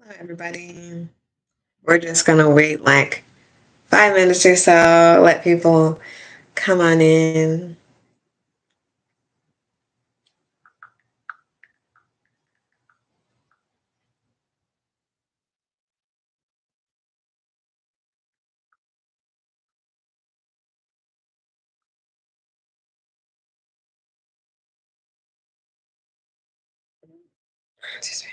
Hello, everybody. We're just gonna wait like 5 minutes or so, let people come on in. Excuse me.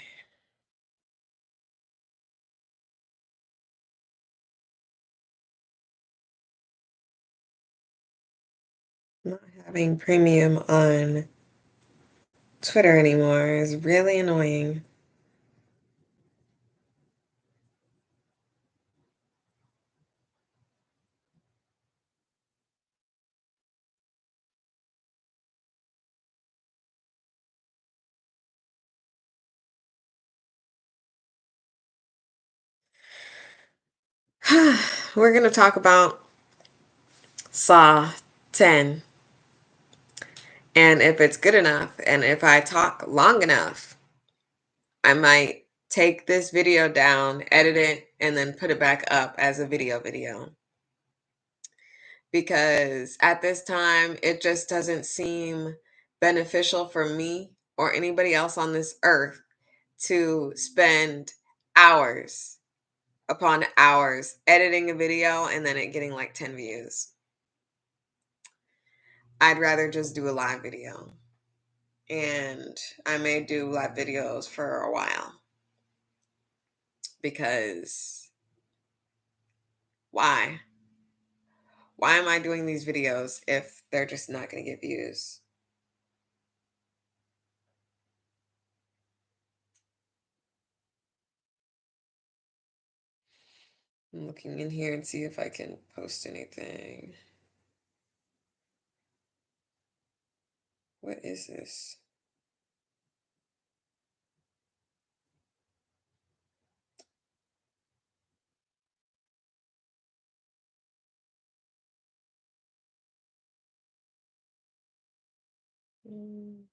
Not having premium on Twitter anymore is really annoying. We're gonna talk about Saw 10 and if it's good enough, and if I talk long enough, I might take this video down, edit it, and then put it back up as a video. Because at this time, it just doesn't seem beneficial for me or anybody else on this earth to spend hours upon hours editing a video and then it getting like 10 views. I'd rather just do a live video. And I may do live videos for a while because why? Why am I doing these videos if they're just not going to get views? I'm looking in here and see if I can post anything. What is this? Mm.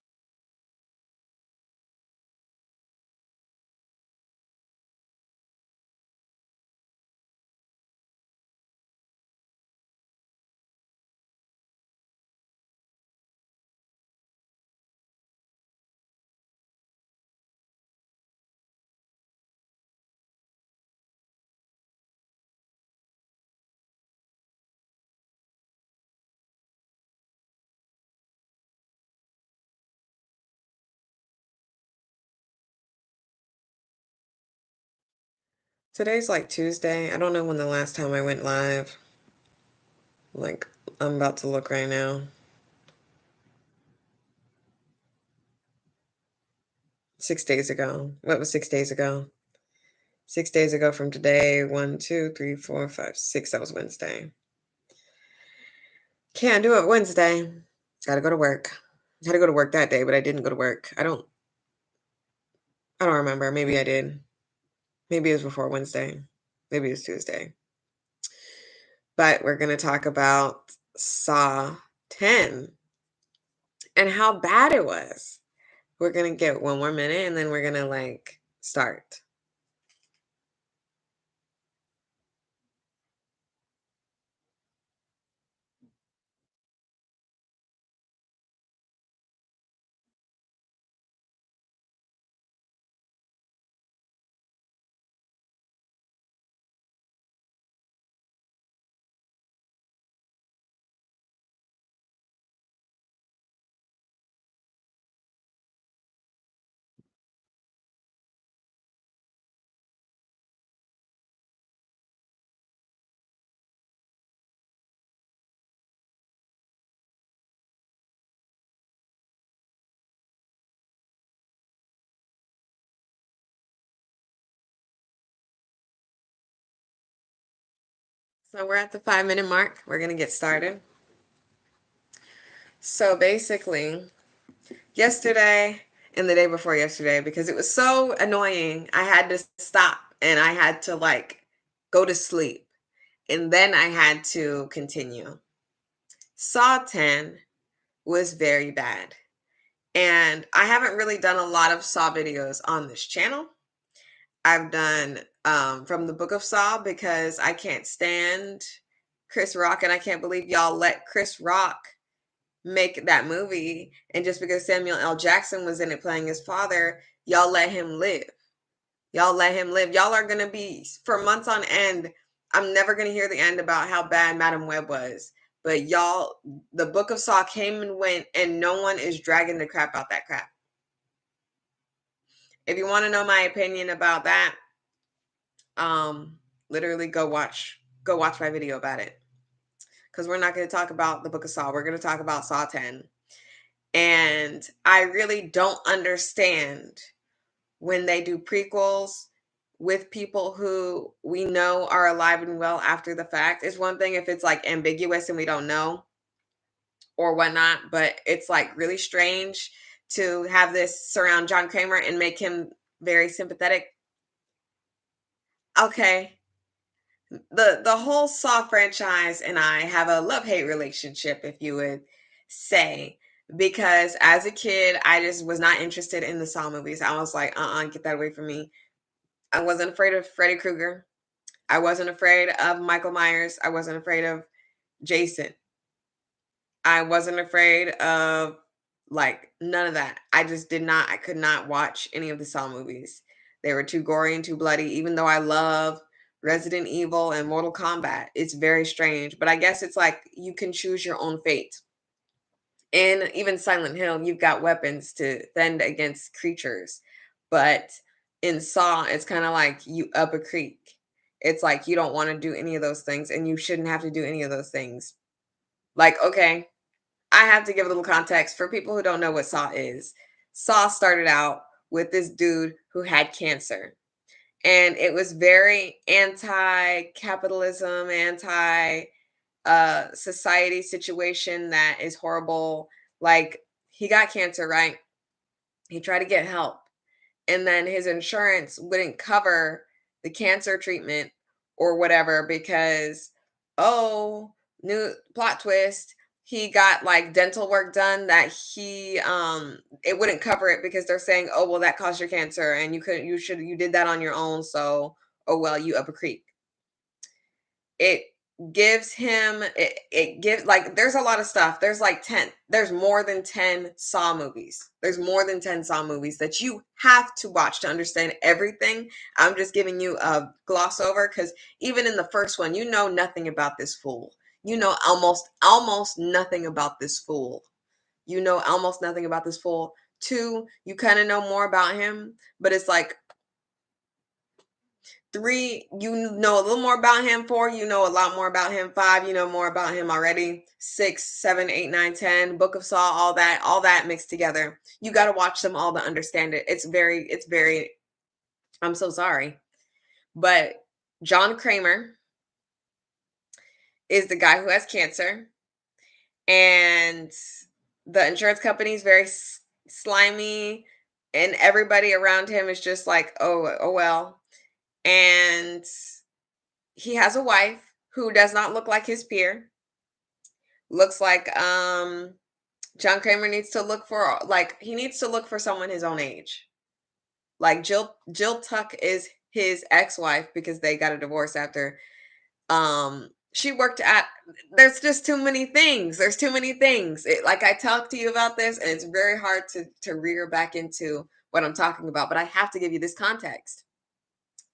Today's like Tuesday. I don't know when the last time I went live. Like, I'm about to look right now. 6 days ago. What was 6 days ago? 6 days ago from today. 1, 2, 3, 4, 5, 6. That was Wednesday. Can't do it Wednesday. Gotta go to work. Had to go to work that day, but I didn't go to work. I don't remember. Maybe I did. Maybe it was before Wednesday. Maybe it was Tuesday. But we're gonna talk about Saw 10 and how bad it was. We're gonna get one more minute and then we're gonna like start. So we're at the 5 minute mark. We're gonna get started. So basically, yesterday and the day before yesterday, because it was so annoying, I had to stop and I had to like go to sleep. And then I had to continue. Saw 10 was very bad. And I haven't really done a lot of Saw videos on this channel. I've done from the Book of Saw because I can't stand Chris Rock, and I can't believe y'all let Chris Rock make that movie. And just because Samuel L. Jackson was in it playing his father, y'all let him live. Y'all let him live. Y'all are going to be, for months on end, I'm never going to hear the end about how bad Madam Web was. But y'all, the Book of Saw came and went, and no one is dragging the crap out that crap. If you want to know my opinion about that, literally go watch my video about it. Because we're not going to talk about the Book of Saw. We're going to talk about Saw 10. And I really don't understand when they do prequels with people who we know are alive and well after the fact. It's one thing if it's like ambiguous and we don't know or whatnot, but it's like really strange to have this surround John Kramer and make him very sympathetic. Okay. The whole Saw franchise and I have a love-hate relationship, if you would say, because as a kid I just was not interested in the Saw movies. I was like, get that away from me. I wasn't afraid of Freddy Krueger. I wasn't afraid of Michael Myers. I wasn't afraid of Jason. I wasn't afraid of like none of that. I could not watch any of the Saw movies. They were too gory and too bloody, even though I love Resident Evil and Mortal Kombat. It's very strange, but I guess it's like you can choose your own fate. In even Silent Hill, you've got weapons to fend against creatures. But in Saw, it's kind of like you up a creek. It's like you don't want to do any of those things, and you shouldn't have to do any of those things. Like, okay, I have to give a little context for people who don't know what Saw is. Saw started out with this dude who had cancer. And it was very anti-capitalism, anti society situation that is horrible. Like he got cancer, right? He tried to get help, and then his insurance wouldn't cover the cancer treatment or whatever because, oh, new plot twist, he got like dental work done that he it wouldn't cover it because they're saying, oh well, that caused your cancer and you did that on your own, so oh well, you up a creek. It gives him it gives like there's a lot of stuff. There's like 10, there's more than 10 Saw movies. There's more than 10 Saw movies that you have to watch to understand everything. I'm just giving you a gloss over because even in the first one, you know nothing about this fool. You know almost nothing about this fool. You know almost nothing about this fool. Two, you kind of know more about him, but it's like three, you know a little more about him. Four, you know a lot more about him. Five, you know more about him already. Six, seven, eight, nine, 10, Book of Saw, all that mixed together. You got to watch them all to understand it. It's very, I'm so sorry. But John Kramer is the guy who has cancer, and the insurance company is very slimy, and everybody around him is just like, oh well. And he has a wife who does not look like his peer. Looks like John Kramer needs to look for he needs to look for someone his own age. Like Jill Tuck is his ex-wife because they got a divorce after she worked at, there's just too many things. There's too many things. Like I talked to you about this and it's very hard to rear back into what I'm talking about, but I have to give you this context.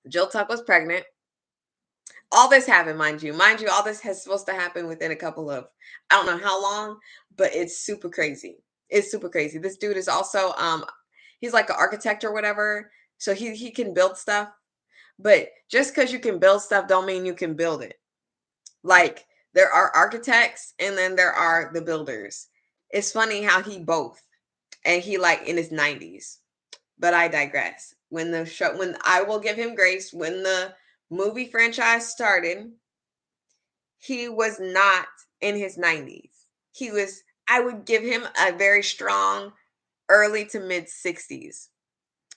Jill Tuck was pregnant. All this happened, mind you. Mind you, all this has supposed to happen within a couple of, I don't know how long, but it's super crazy. It's super crazy. This dude is also he's like an architect or whatever. So he can build stuff. But just because you can build stuff don't mean you can build it. Like there are architects and then there are the builders. It's funny how he both, and he like in his 90s. But I digress. When I will give him grace, when the movie franchise started, he was not in his 90s. He was, I would give him a very strong early to mid 60s.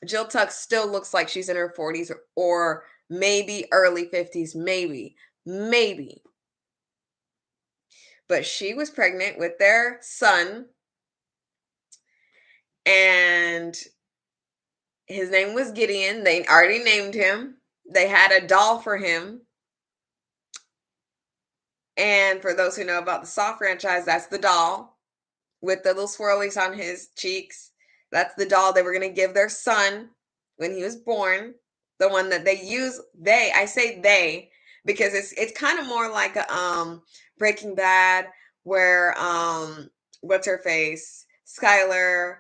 Jill Tuck still looks like she's in her 40s or maybe early 50s, maybe. But she was pregnant with their son, and His name was Gideon. They already named him. They had a doll for him. And for those who know about the Saw franchise, that's the doll with the little swirlies on his cheeks. That's the doll they were going to give their son when he was born. The one that they use, I say they because it's kind of more like a Breaking Bad where what's her face? Skylar.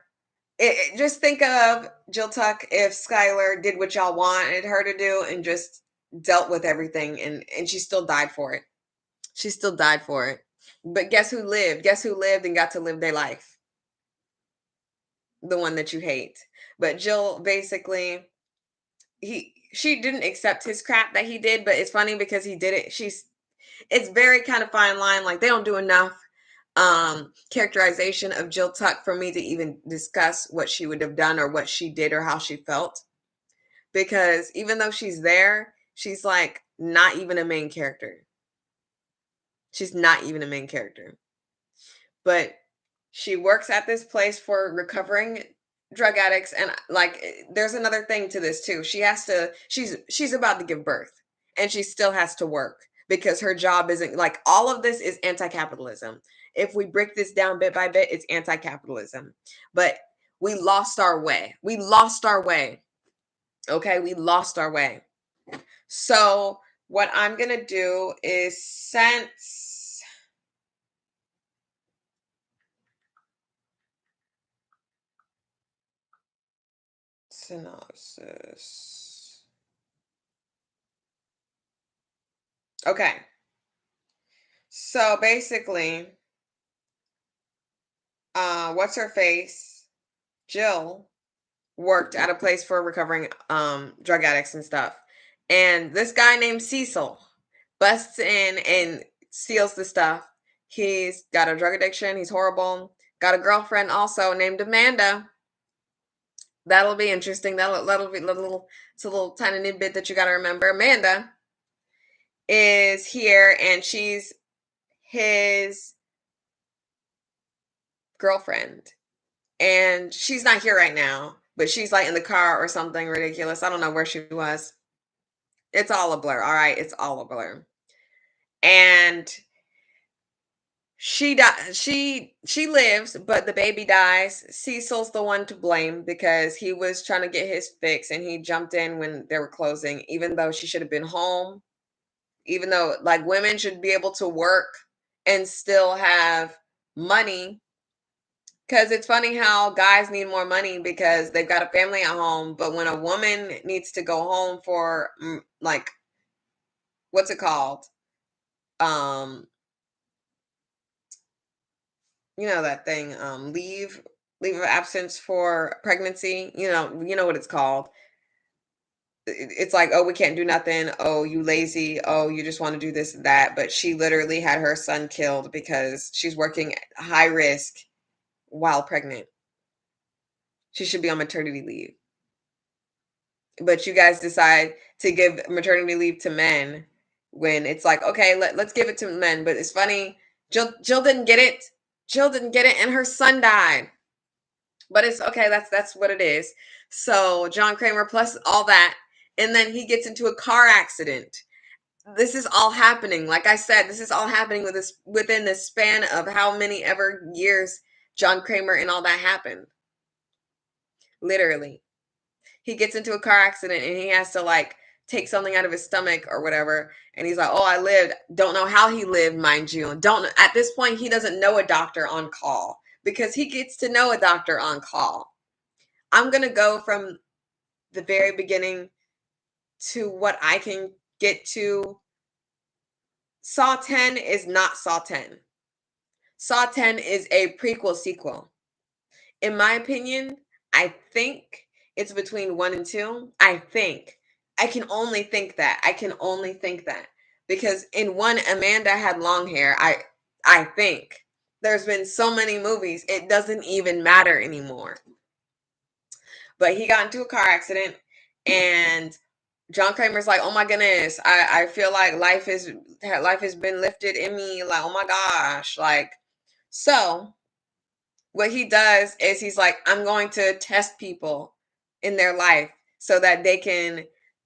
Just think of Jill Tuck if Skylar did what y'all wanted her to do and just dealt with everything, and she still died for it. She still died for it. But guess who lived? Guess who lived and got to live their life? The one that you hate. But Jill basically she didn't accept his crap that he did, but it's funny because he did it. It's very kind of fine line. Like they don't do enough characterization of Jill Tuck for me to even discuss what she would have done or what she did or how she felt. Because even though she's there, she's like not even a main character. She's not even a main character. But she works at this place for recovering drug addicts, and like there's another thing to this too. She's about to give birth and she still has to work because her job isn't like all of this is anti-capitalism. If we break this down bit by bit, it's anti-capitalism. But we lost our way. We lost our way. Okay, we lost our way. So what I'm going to do is since synopsis. Okay. So basically, what's her face? Jill worked at a place for recovering drug addicts and stuff. And this guy named Cecil busts in and steals the stuff. He's got a drug addiction, he's horrible. Got a girlfriend also named Amanda. That'll be interesting. That'll be it's a little tiny tidbit that you gotta remember. Amanda is here and she's his girlfriend. And she's not here right now, but she's like in the car or something ridiculous. I don't know where she was. It's all a blur. All right, it's all a blur. And she lives, but the baby dies. Cecil's the one to blame because he was trying to get his fix and he jumped in when they were closing, even though she should have been home. Even though like women should be able to work and still have money. Because it's funny how guys need more money because they've got a family at home. But when a woman needs to go home for, like, what's it called? Um, you know that thing, leave of absence for pregnancy. You know what it's called. It's like, oh, we can't do nothing. Oh, you lazy. Oh, you just want to do this and that. But she literally had her son killed because she's working high risk while pregnant. She should be on maternity leave. But you guys decide to give maternity leave to men when it's like, okay, let's give it to men. But it's funny, Jill didn't get it. Jill didn't get it, and her son died. But it's okay. That's what it is. So John Kramer plus all that, and then he gets into a car accident. This is all happening. Like I said, this is all happening within the span of how many ever years John Kramer and all that happened. Literally. He gets into a car accident and he has to like take something out of his stomach or whatever, and he's like, oh, I lived. Don't know how he lived, mind you. Don't At this point he doesn't know a doctor on call because he gets to know a doctor on call. I'm going to go from the very beginning to what I can get to. Saw 10 is not Saw 10. Saw 10 is a prequel sequel. In my opinion, I think it's between 1 and 2. I think. I can only think that. I can only think that. Because in 1, Amanda had long hair. I think. There's been so many movies, it doesn't even matter anymore. But he got into a car accident and John Kramer's like, oh my goodness, I feel like life has been lifted in me. Like, oh my gosh. Like, so what he does is he's like, I'm going to test people in their life so that they can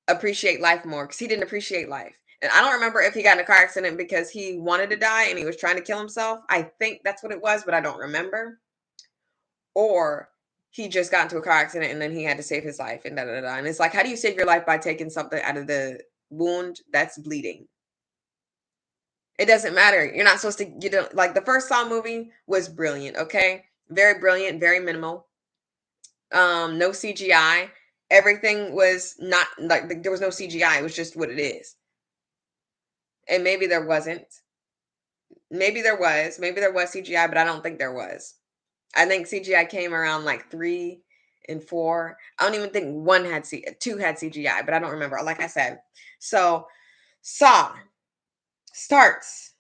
appreciate life more because he didn't appreciate life. And I don't remember if he got in a car accident because he wanted to die and he was trying to kill himself. I think that's what it was, but I don't remember. Or he just got into a car accident and then he had to save his life and da da da. And it's like, how do you save your life by taking something out of the wound that's bleeding? It doesn't matter. You're not supposed to, you don't like the first Saw movie was brilliant, okay? Very brilliant, very minimal. No CGI. Everything was not like there was no CGI. It was just what it is. And maybe there wasn't. Maybe there was. Maybe there was CGI, but I don't think there was. I think CGI came around like 3 and 4. I don't even think two had CGI, but I don't remember. Like I said. So Saw starts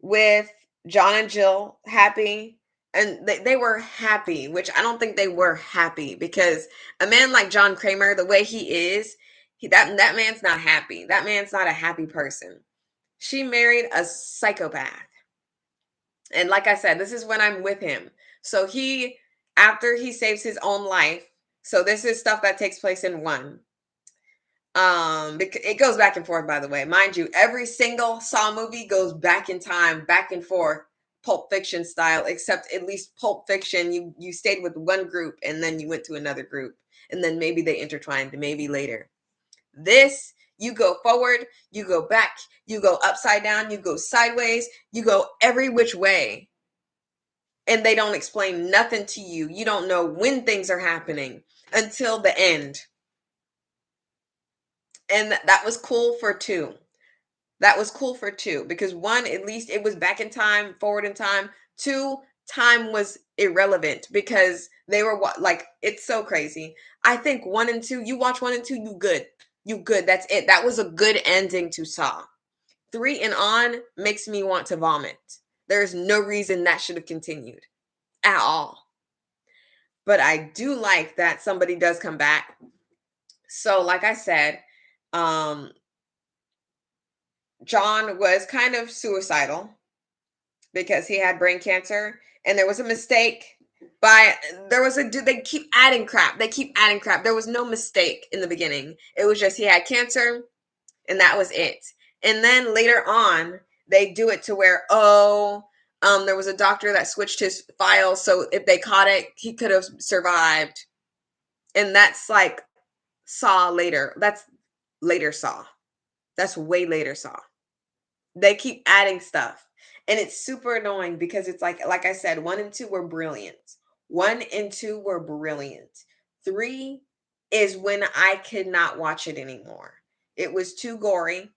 with John and Jill happy. And they were happy, which I don't think they were happy because a man like John Kramer, the way he is, that man's not happy. That man's not a happy person. She married a psychopath. And like I said, this is when I'm with him. So after he saves his own life, so this is stuff that takes place in one. It goes back and forth, by the way. Mind you, every single Saw movie goes back in time, back and forth, Pulp Fiction style, except at least Pulp Fiction, you stayed with one group and then you went to another group. And then maybe they intertwined, maybe later. This, you go forward, you go back, you go upside down, you go sideways, you go every which way. And they don't explain nothing to you. You don't know when things are happening until the end. And that was cool for two. That was cool for two because one, at least it was back in time, forward in time. Two, time was irrelevant because they were like, it's so crazy. I think one and two, you watch one and two, you good. You good. That's it. That was a good ending to Saw. Three and on makes me want to vomit. There's no reason that should have continued at all. But I do like that somebody does come back. So, like I said, um, John was kind of suicidal because he had brain cancer and there was a mistake by there was a dude. They keep adding crap. There was no mistake in the beginning. It was just he had cancer and that was it. And then later on, they do it to where, there was a doctor that switched his files so if they caught it, he could have survived. And that's like Saw later. That's later Saw. That's way later Saw. They keep adding stuff. And it's super annoying because it's like I said, 1 and 2 were brilliant. 1 and 2 were brilliant. 3 is when I could not watch it anymore. It was too gory.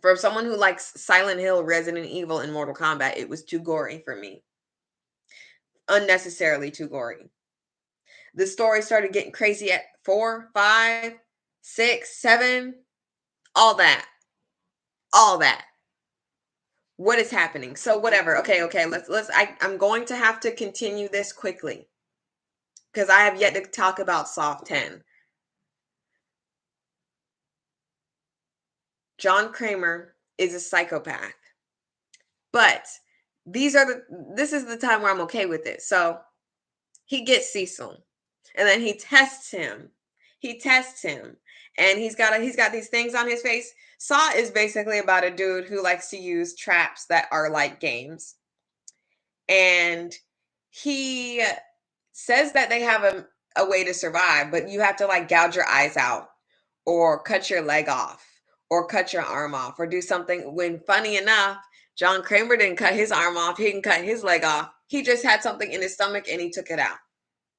For someone who likes Silent Hill, Resident Evil, and Mortal Kombat, it was too gory for me. Unnecessarily too gory. The story started getting crazy at 4, 5, 6, 7, all that. All that. What is happening? So whatever. Okay. I'm going to have to continue this quickly because I have yet to talk about Soft 10. John Kramer is a psychopath. But this is the time where I'm okay with it. So he gets Cecil and then he tests him. And he's got these things on his face. Saw is basically about a dude who likes to use traps that are like games. And he says that they have a way to survive, but you have to like gouge your eyes out or cut your leg off or cut your arm off or do something. When funny enough, John Kramer didn't cut his arm off, he didn't cut his leg off. He just had something in his stomach and he took it out.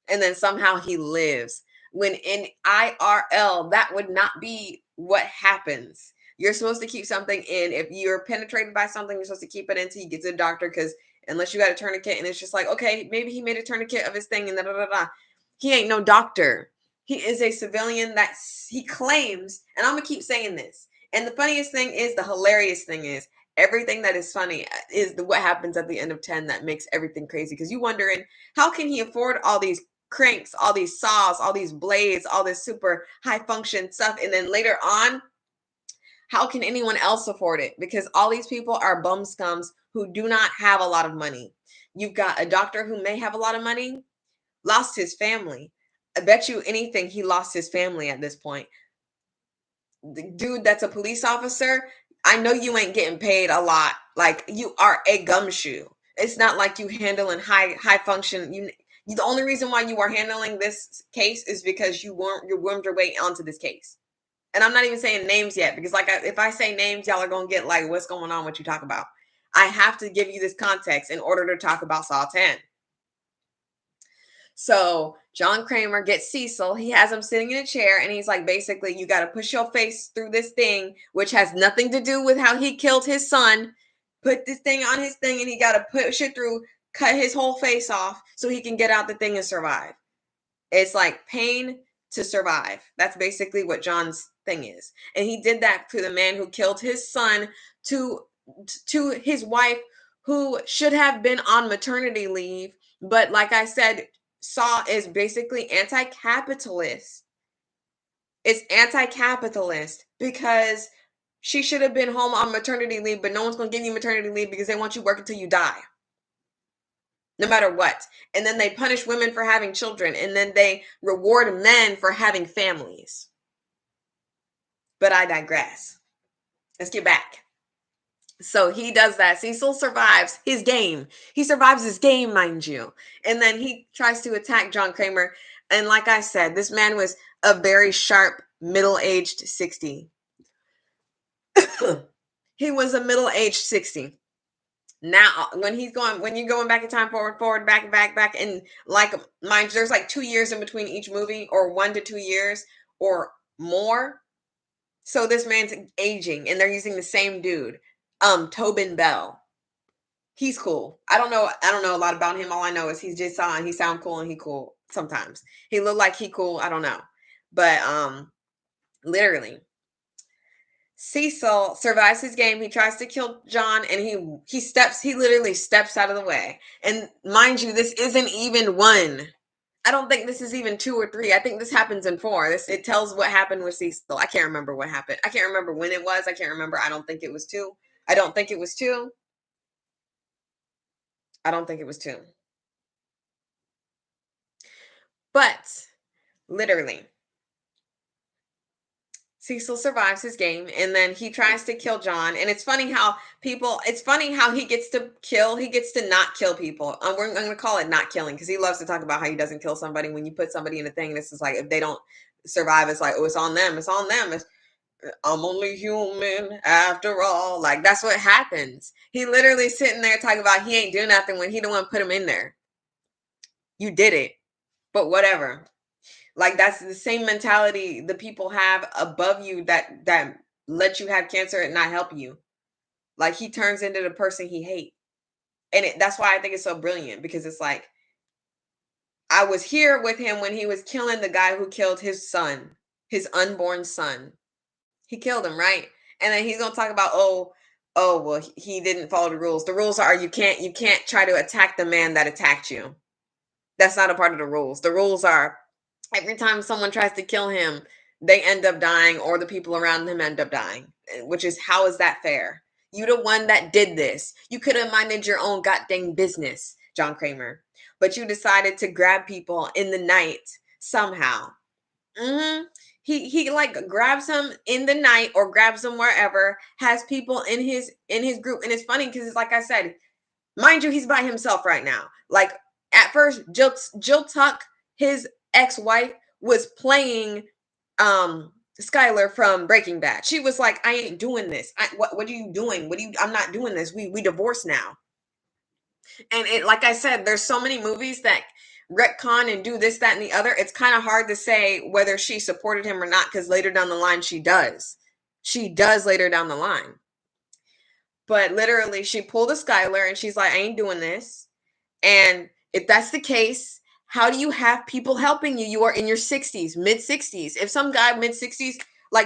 And then somehow he lives. When in IRL, that would not be what happens. You're supposed to keep something in. If you're penetrated by something, you're supposed to keep it until you get to the doctor because unless you got a tourniquet and it's just like, okay, maybe he made a tourniquet of his thing and da da da da. He ain't no doctor. He is a civilian that he claims, and I'm gonna keep saying this. And the funniest thing is, the hilarious thing is, everything that is funny is what happens at the end of 10 that makes everything crazy. Because you wondering, how can he afford all these cranks, all these saws, all these blades, all this super high function stuff? And then later on, how can anyone else afford it? Because all these people are bum scums who do not have a lot of money. You've got a doctor who may have a lot of money, lost his family. I bet you anything he lost his family at this point. The dude that's a police officer, I know you ain't getting paid a lot. Like, you are a gumshoe. It's not like you handling high function. You the only reason why you are handling this case is because you wormed your way onto this case. And I'm not even saying names yet, because like if I say names, y'all are gonna get like, what's going on? What you talk about? I have to give you this context in order to talk about Saw 10. So John Kramer gets Cecil. He has him sitting in a chair, and he's like, basically, you got to push your face through this thing, which has nothing to do with how he killed his son. Put this thing on his thing, and he got to push it through, cut his whole face off so he can get out the thing and survive. It's like pain to survive. That's basically what John's thing is. And he did that to the man who killed his son, to his wife, who should have been on maternity leave. But like I said, Saw is basically anti-capitalist. It's anti-capitalist because she should have been home on maternity leave, but no one's going to give you maternity leave because they want you working until you die, no matter what. And then they punish women for having children, and then they reward men for having families. But I digress. Let's get back. So he does that. Cecil survives his game. He survives his game, mind you. And then he tries to attack John Kramer. And like I said, this man was a very sharp, middle-aged 60. He was a middle-aged 60. Now, when you're going back in time, forward, back, and like, mind you, there's like 2 years in between each movie, or 1 to 2 years, or more. So this man's aging, and they're using the same dude, Tobin Bell. He's cool. I don't know a lot about him. All I know is he's just on. He sound cool, and he cool sometimes. He look like he cool. I don't know, but literally, Cecil survives his game. He tries to kill John, and he literally steps out of the way. And mind you, this isn't even 1. I don't think this is even 2 or 3. I think this happens in 4. It tells what happened with Cecil. I can't remember what happened. I can't remember when it was. I can't remember. I don't think it was 2. I don't think it was 2. I don't think it was 2. But literally, Cecil survives his game, and then he tries to kill John. And it's funny how he gets to not kill people. I'm going to call it not killing, because he loves to talk about how he doesn't kill somebody. When you put somebody in a thing, this is like, if they don't survive, it's like, oh, it's on them. It's on them. I'm only human after all. Like, that's what happens. He literally sitting there talking about he ain't doing nothing when he the one put him in there. You did it, but whatever. Like, that's the same mentality the people have above you that let you have cancer and not help you. Like, he turns into the person he hates. And that's why I think it's so brilliant, because it's like, I was here with him when he was killing the guy who killed his son, his unborn son. He killed him, right? And then he's going to talk about, well, he didn't follow the rules. The rules are you can't try to attack the man that attacked you. That's not a part of the rules. The rules are, every time someone tries to kill him, they end up dying, or the people around him end up dying. Which is, how is that fair? You the one that did this. You could have minded your own goddamn business, John Kramer. But you decided to grab people in the night somehow. He like grabs him in the night, or grabs him wherever, has people in his group. And it's funny because it's like I said, mind you, he's by himself right now. Like, at first, Jill Tuck, his ex-wife, was playing Skylar from Breaking Bad. She was like, I ain't doing this. What are you doing? I'm not doing this. We divorced now. And it, like I said, there's so many movies that retcon and do this, that, and the other. It's kind of hard to say whether she supported him or not, because later down the line, she does. She does later down the line. But literally, she pulled a Skylar, and she's like, I ain't doing this. And if that's the case, how do you have people helping you? You are in your 60s, mid 60s. If some guy mid 60s,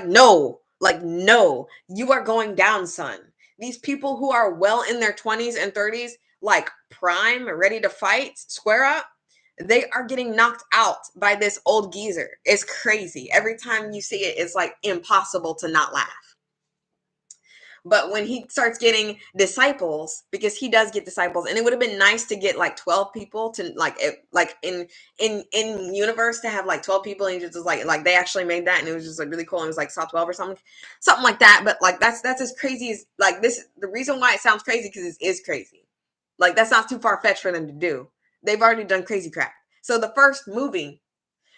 no, you are going down, son. These people who are well in their 20s and 30s, like prime, ready to fight, square up, they are getting knocked out by this old geezer. It's crazy. Every time you see it, it's like impossible to not laugh. But when he starts getting disciples, because he does get disciples, and it would have been nice to get like 12 people to like in universe to have like 12 people, and just like they actually made that, and it was just like really cool, and it was like Saw 12 or something like that. But like that's as crazy as like this. The reason why it sounds crazy because it is crazy. Like that's not too far fetched for them to do. They've already done crazy crap. So the first movie,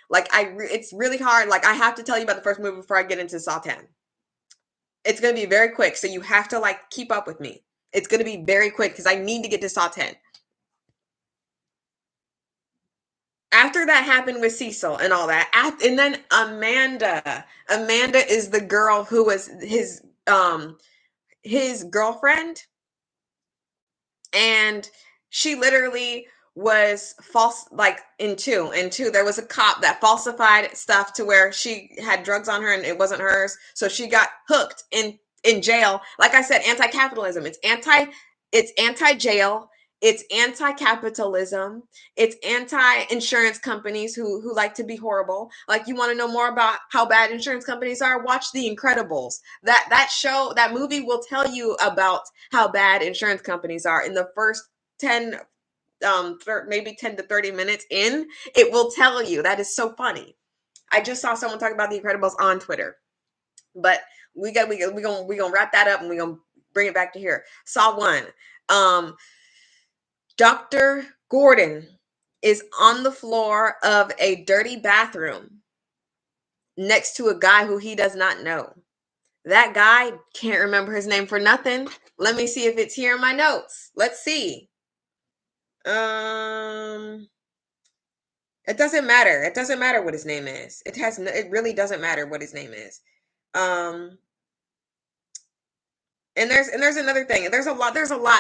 like it's really hard. Like I have to tell you about the first movie before I get into Saw 10. It's going to be very quick, so you have to like keep up with me. It's going to be very quick because I need to get to Saw 10. After that happened with Cecil and all that, and then Amanda is the girl who was his girlfriend, and she literally was false. Like in two there was a cop that falsified stuff to where she had drugs on her and it wasn't hers, so she got hooked in jail. Like I said, anti-capitalism. It's anti-jail, it's anti-capitalism, it's anti-insurance companies who like to be horrible. Like, you want to know more about how bad insurance companies are? Watch The Incredibles. That movie will tell you about how bad insurance companies are. In the first 10 maybe 10 to 30 minutes in, it will tell you. That is so funny. I just saw someone talk about The Incredibles on Twitter. But we gonna wrap that up, and we gonna bring it back to here. Saw 1. Dr. Gordon is on the floor of a dirty bathroom next to a guy who he does not know. That guy, can't remember his name for nothing. Let me see if it's here in my notes. Let's see. It doesn't matter. It doesn't matter what his name is. It really doesn't matter what his name is. And there's another thing. There's a lot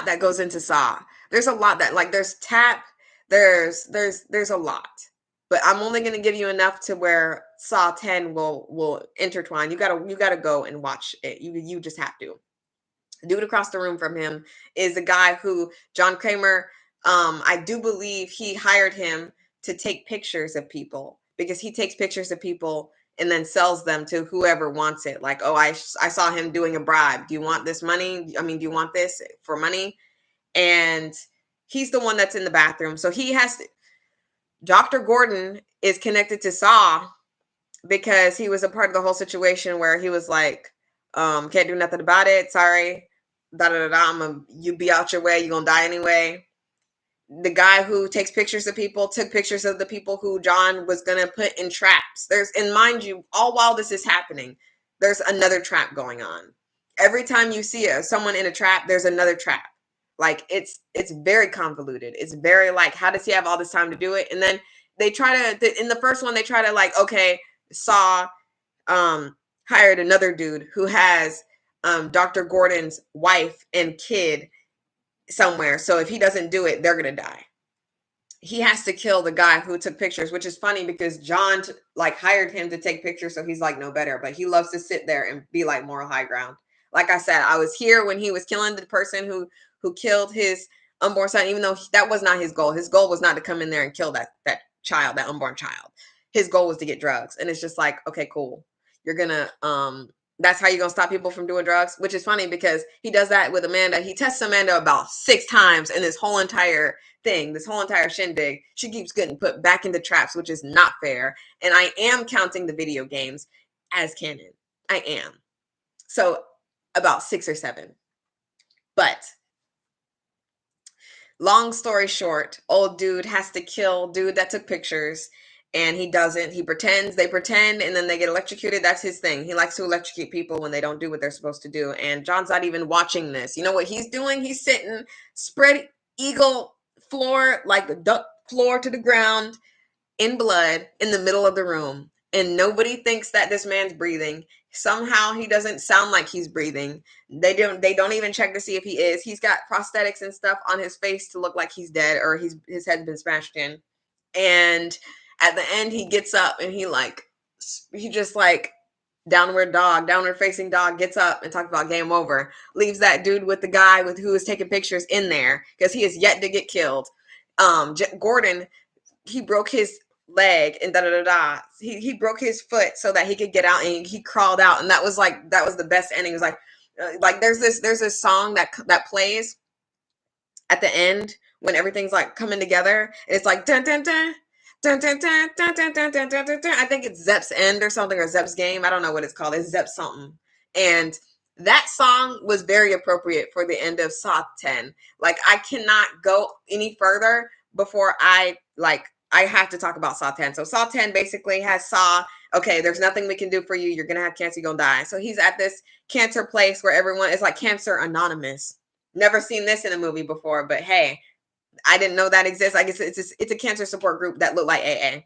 that goes into Saw. There's a lot that, like, there's tap, there's a lot. But I'm only going to give you enough to where Saw 10 will intertwine. You got to go and watch it. You just have to. Dude across the room from him is the guy who John Kramer, I do believe he hired him to take pictures of people, because he takes pictures of people and then sells them to whoever wants it. Like, oh, I saw him doing a bribe. Do you want this money? I mean, do you want this for money? And he's the one that's in the bathroom. So he has to, Dr. Gordon is connected to Saw because he was a part of the whole situation where he was like, can't do nothing about it. Sorry. Da da da da. You be out your way. You're gonna die anyway. The guy who takes pictures of people took pictures of the people who John was gonna put in traps. And mind you, all while this is happening, there's another trap going on. Every time you see someone in a trap, there's another trap. Like, it's very convoluted. It's very like, how does he have all this time to do it? And then they try to, in the first one, they try to like, okay, Saw hired another dude who has Dr. Gordon's wife and kid somewhere. So if he doesn't do it, they're going to die. He has to kill the guy who took pictures, which is funny because John like hired him to take pictures. So he's like no better, but he loves to sit there and be like moral high ground. Like I said, I was here when he was killing the person who killed his unborn son, even though that was not his goal. His goal was not to come in there and kill that child, that unborn child. His goal was to get drugs. And it's just like, okay, cool. You're gonna that's how you're gonna stop people from doing drugs, which is funny because he does that with Amanda. He tests Amanda about 6 times in this whole entire thing, this whole entire shindig. She keeps getting put back into traps, which is not fair. And I am counting the video games as canon. I am. So about 6 or 7. But long story short, old dude has to kill dude that took pictures, and he doesn't. He pretends, they pretend, and then they get electrocuted. That's his thing. He likes to electrocute people when they don't do what they're supposed to do. And John's not even watching this. You know what he's doing? He's sitting spread eagle floor, like the duck floor to the ground, in blood, in the middle of the room. And nobody thinks that this man's breathing. Somehow he doesn't sound like he's breathing. They don't even check to see if he is. He's got prosthetics and stuff on his face to look like he's dead, or his head's been smashed in. And at the end, he gets up and he just like downward facing dog, gets up and talks about game over. Leaves that dude with the guy who was taking pictures in there because he is yet to get killed. Gordon, he broke his leg and he broke his foot so that he could get out, and he crawled out, and that was the best ending. It was like, Like there's this song that plays at the end when everything's like coming together. It's like dun dun dun. Dun, dun, dun, dun, dun, dun, dun, dun, dun, dun. I think it's Zepp's End or something, or Zepp's Game. I don't know what it's called. It's Zepp something. And that song was very appropriate for the end of Saw 10. Like, I cannot go any further before I have to talk about Saw 10. So Saw 10 basically has Saw, okay, there's nothing we can do for you. You're going to have cancer. You're going to die. So he's at this cancer place where everyone is like Cancer Anonymous. Never seen this in a movie before, but hey, I didn't know that exists. I guess it's a cancer support group that look like AA.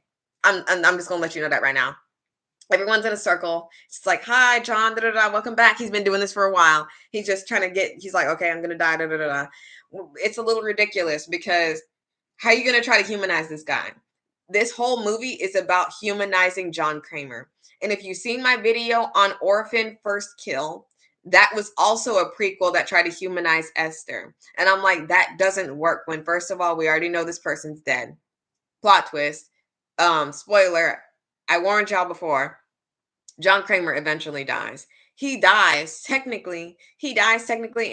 I'm just gonna let you know that right now. Everyone's in a circle. It's like, hi, John, da da da, welcome back. He's been doing this for a while. He's just trying to get. He's like, okay, I'm gonna die, da da da da. It's a little ridiculous because how are you gonna try to humanize this guy? This whole movie is about humanizing John Kramer. And if you've seen my video on Orphan First Kill, that was also a prequel that tried to humanize Esther. And I'm like, that doesn't work when, first of all, we already know this person's dead. Plot twist. Spoiler, I warned y'all before. John Kramer eventually dies. He dies technically in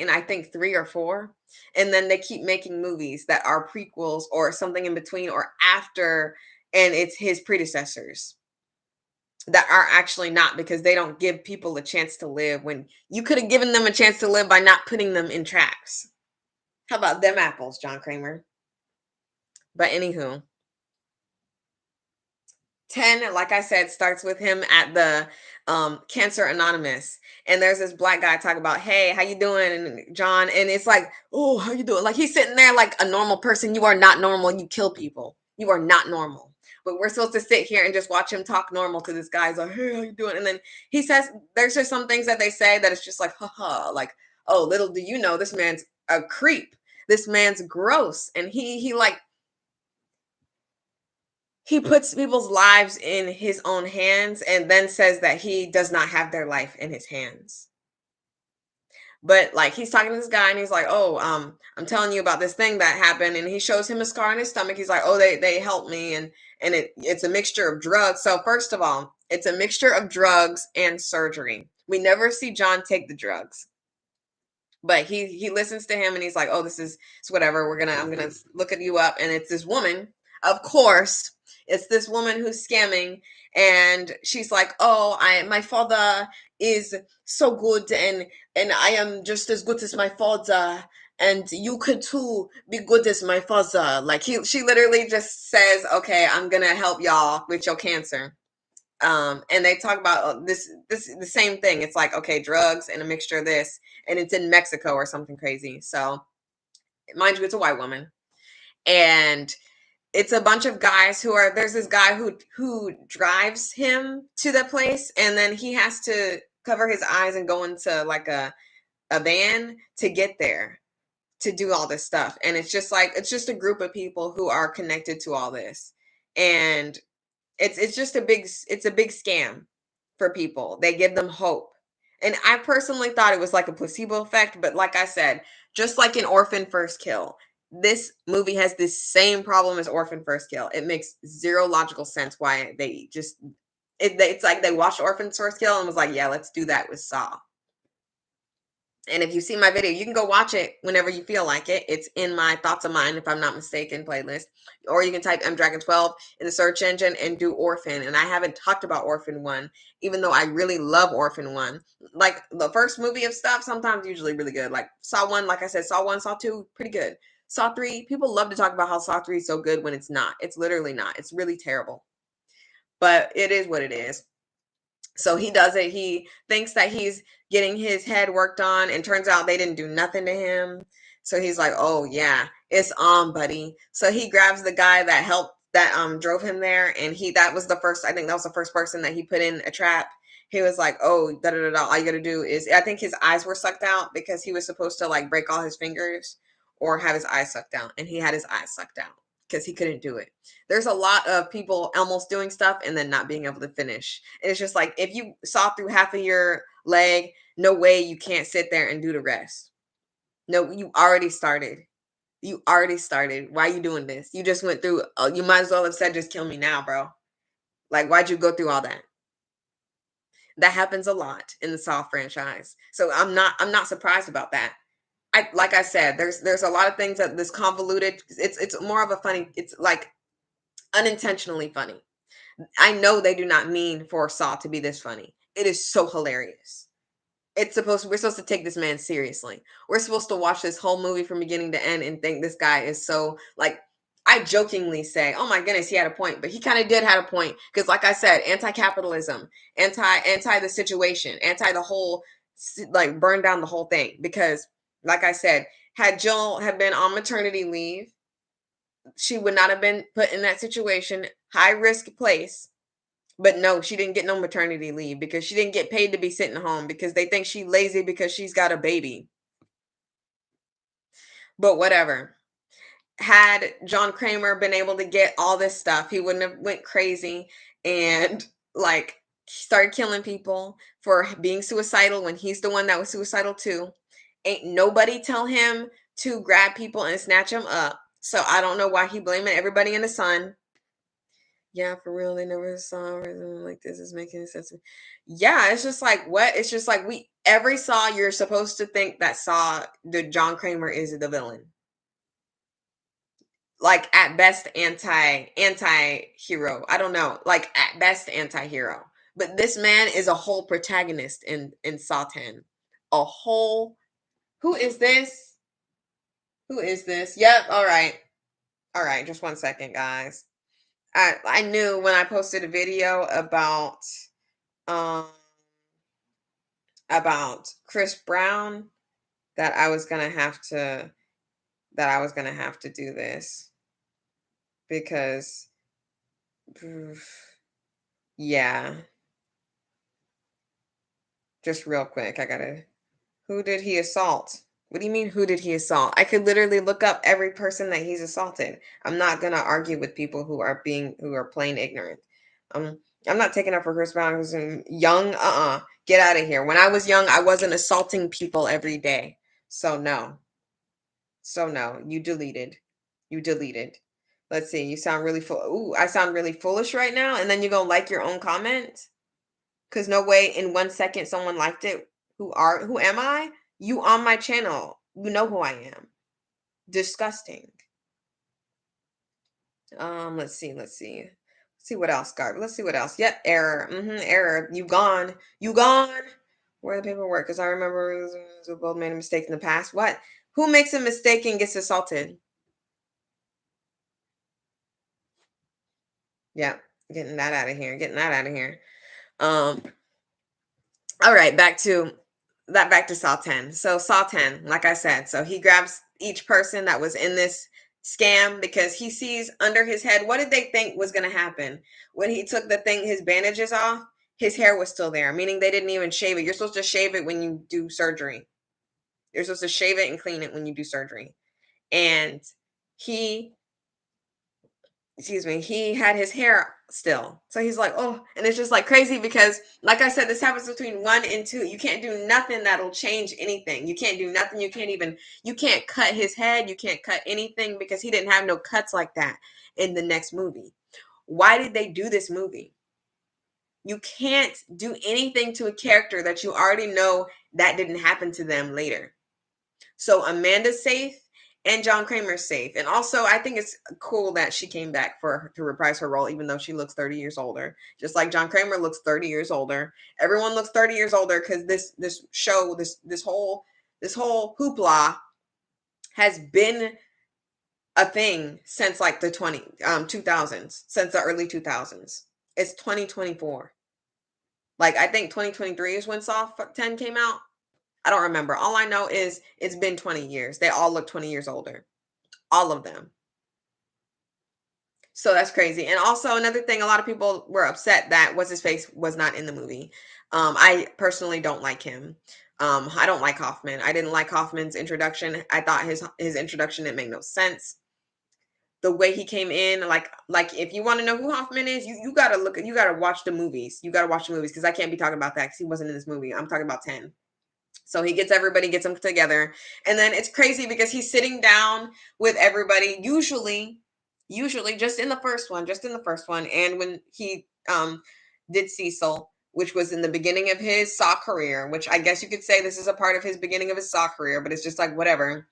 I think 3 or 4. And then they keep making movies that are prequels or something in between or after, and it's his predecessors that are actually not, because they don't give people a chance to live when you could have given them a chance to live by not putting them in traps. How about them apples, John Kramer? But anywho, 10, like I said, starts with him at the Cancer Anonymous. And there's this black guy talking about, hey, how you doing, and John? And it's like, oh, how you doing? Like, he's sitting there like a normal person. You are not normal. You kill people. You are not normal. But we're supposed to sit here and just watch him talk normal to this guy. He's like, hey, how you doing? And then he says, there's just some things that they say that it's just like, haha, like, oh, little do you know, this man's a creep. This man's gross. And he puts people's lives in his own hands and then says that he does not have their life in his hands. But like, he's talking to this guy and he's like, oh, I'm telling you about this thing that happened, and he shows him a scar on his stomach. He's like, oh, they helped me, and it's a mixture of drugs. So first of all, it's a mixture of drugs and surgery. We never see John take the drugs, but he listens to him and he's like, oh, this is it's whatever, I'm gonna look at you up. And it's this woman, of course. It's this woman who's scamming, and she's like, oh, my father is so good, and I am just as good as my father, and you could too be good as my father. Like, she literally just says, okay, I'm gonna help y'all with your cancer. And they talk about this the same thing. It's like, okay, drugs and a mixture of this, and it's in Mexico or something crazy. So mind you, it's a white woman, and it's a bunch of guys who are there's this guy who drives him to the place, and then he has to cover his eyes and go into like a van to get there to do all this stuff. And it's just a group of people who are connected to all this. And it's just a big scam for people. They give them hope. And I personally thought it was like a placebo effect, but like I said, just like in Orphan First Kill, this movie has this same problem as Orphan First Kill. It makes zero logical sense why it's like they watched Orphan First Kill and was like, yeah, let's do that with Saw. And if you see my video, you can go watch it whenever you feel like it. It's in my Thoughts of Mine, if I'm not mistaken, playlist. Or you can type mdragon12 in the search engine and do Orphan. And I haven't talked about Orphan 1, even though I really love Orphan 1. Like, the first movie of stuff, sometimes usually really good. Like, Saw 1, like I said, Saw 1, Saw 2, pretty good. Saw 3, people love to talk about how Saw 3 is so good when it's not. It's literally not. It's really terrible. But it is what it is. So he does it. He thinks that he's getting his head worked on, and turns out they didn't do nothing to him. So he's like, "Oh yeah, it's on, buddy." So he grabs the guy that drove him there, and that was the first. I think that was the first person that he put in a trap. He was like, "Oh, da da da da. All you gotta do is," I think his eyes were sucked out because he was supposed to like break all his fingers or have his eyes sucked out, and he had his eyes sucked out because he couldn't do it. There's a lot of people almost doing stuff and then not being able to finish. And it's just like, if you saw through half of your leg, no way you can't sit there and do the rest. No, you already started. You already started. Why are you doing this? You just went through, you might as well have said, just kill me now, bro. Like, why'd you go through all that? That happens a lot in the Saw franchise. So I'm not surprised about that. I like I said, there's a lot of things that this convoluted. It's more of a funny. It's like unintentionally funny. I know they do not mean for Saw to be this funny. It is so hilarious. We're supposed to take this man seriously. We're supposed to watch this whole movie from beginning to end and think this guy is so like I jokingly say, "Oh my goodness, he had a point," but he kind of did have a point because, like I said, anti-capitalism, anti the situation, anti the whole like burn down the whole thing. Because, like I said, had Jill had been on maternity leave, she would not have been put in that situation, high risk place. But no, she didn't get no maternity leave because she didn't get paid to be sitting home because they think she's lazy because she's got a baby. But whatever. Had John Kramer been able to get all this stuff, he wouldn't have went crazy and like started killing people for being suicidal when he's the one that was suicidal too. Ain't nobody tell him to grab people and snatch them up. So I don't know why he blaming everybody in the sun. Yeah, for real, they never saw rhythm like this is making sense. Yeah, it's just like what? It's just like we every Saw you're supposed to think that Saw the John Kramer is the villain. Like at best anti-hero. I don't know. Like at best anti-hero. But this man is a whole protagonist in Saw 10. A whole who is this? Who is this? Yep, all right. All right, just one second, guys. I knew when I posted a video um about Chris Brown that I was gonna have to do this because yeah, just real quick, I gotta. Who did he assault? What do you mean? Who did he assault? I could literally look up every person that he's assaulted. I'm not gonna argue with people who are plain ignorant. Um, I'm not taking up for Chris Brown who's young. Get out of here. When I was young, I wasn't assaulting people every day. So no. So no. You deleted. You deleted. Let's see. You sound really full. Ooh, I sound really foolish right now. And then you gonna like your own comment? Cause no way in 1 second someone liked it. Who am I? You on my channel. You know who I am. Disgusting. Let's see what else, Garb. Let's see what else. Yep, error. Error. You gone. You gone. Where are the paperwork? Because I remember we both made a mistake in the past. What? Who makes a mistake and gets assaulted? Yeah, getting that out of here. Getting that out of here. Um, all right, back to Saw 10. So Saw 10, like I said, so he grabs each person that was in this scam because he sees under his head what did they think was going to happen when he took his bandages off. His hair was still there, meaning they didn't even shave it. You're supposed to shave it when you do surgery. You're supposed to shave it and clean it when you do surgery. And he he had his hair still. So he's like, oh, and it's just like crazy because, like I said, this happens between 1 and 2. You can't do nothing that'll change anything. You can't do nothing. You can't cut his head. You can't cut anything because he didn't have no cuts like that in the next movie. Why did they do this movie? You can't do anything to a character that you already know that didn't happen to them later. So Amanda's safe and John Kramer's safe. And also, I think it's cool that she came back to reprise her role, even though she looks 30 years older. Just like John Kramer looks 30 years older. Everyone looks 30 years older because this show, this whole hoopla has been a thing since like the 2000s, since the early 2000s. It's 2024. Like I think 2023 is when Saw 10 came out. I don't remember. All I know is it's been 20 years. They all look 20 years older. All of them. So that's crazy. And also another thing, a lot of people were upset that what's his face was not in the movie. I personally don't like him. I don't like Hoffman. I didn't like Hoffman's introduction. I thought his introduction didn't make no sense. The way he came in, like if you want to know who Hoffman is, you gotta watch the movies. You gotta watch the movies because I can't be talking about that because he wasn't in this movie. I'm talking about 10. So he gets them together. And then it's crazy because he's sitting down with everybody, usually just in the first one. And when he did Cecil, which was in the beginning of his Saw career, which I guess you could say this is a part of his beginning of his Saw career, but it's just like whatever.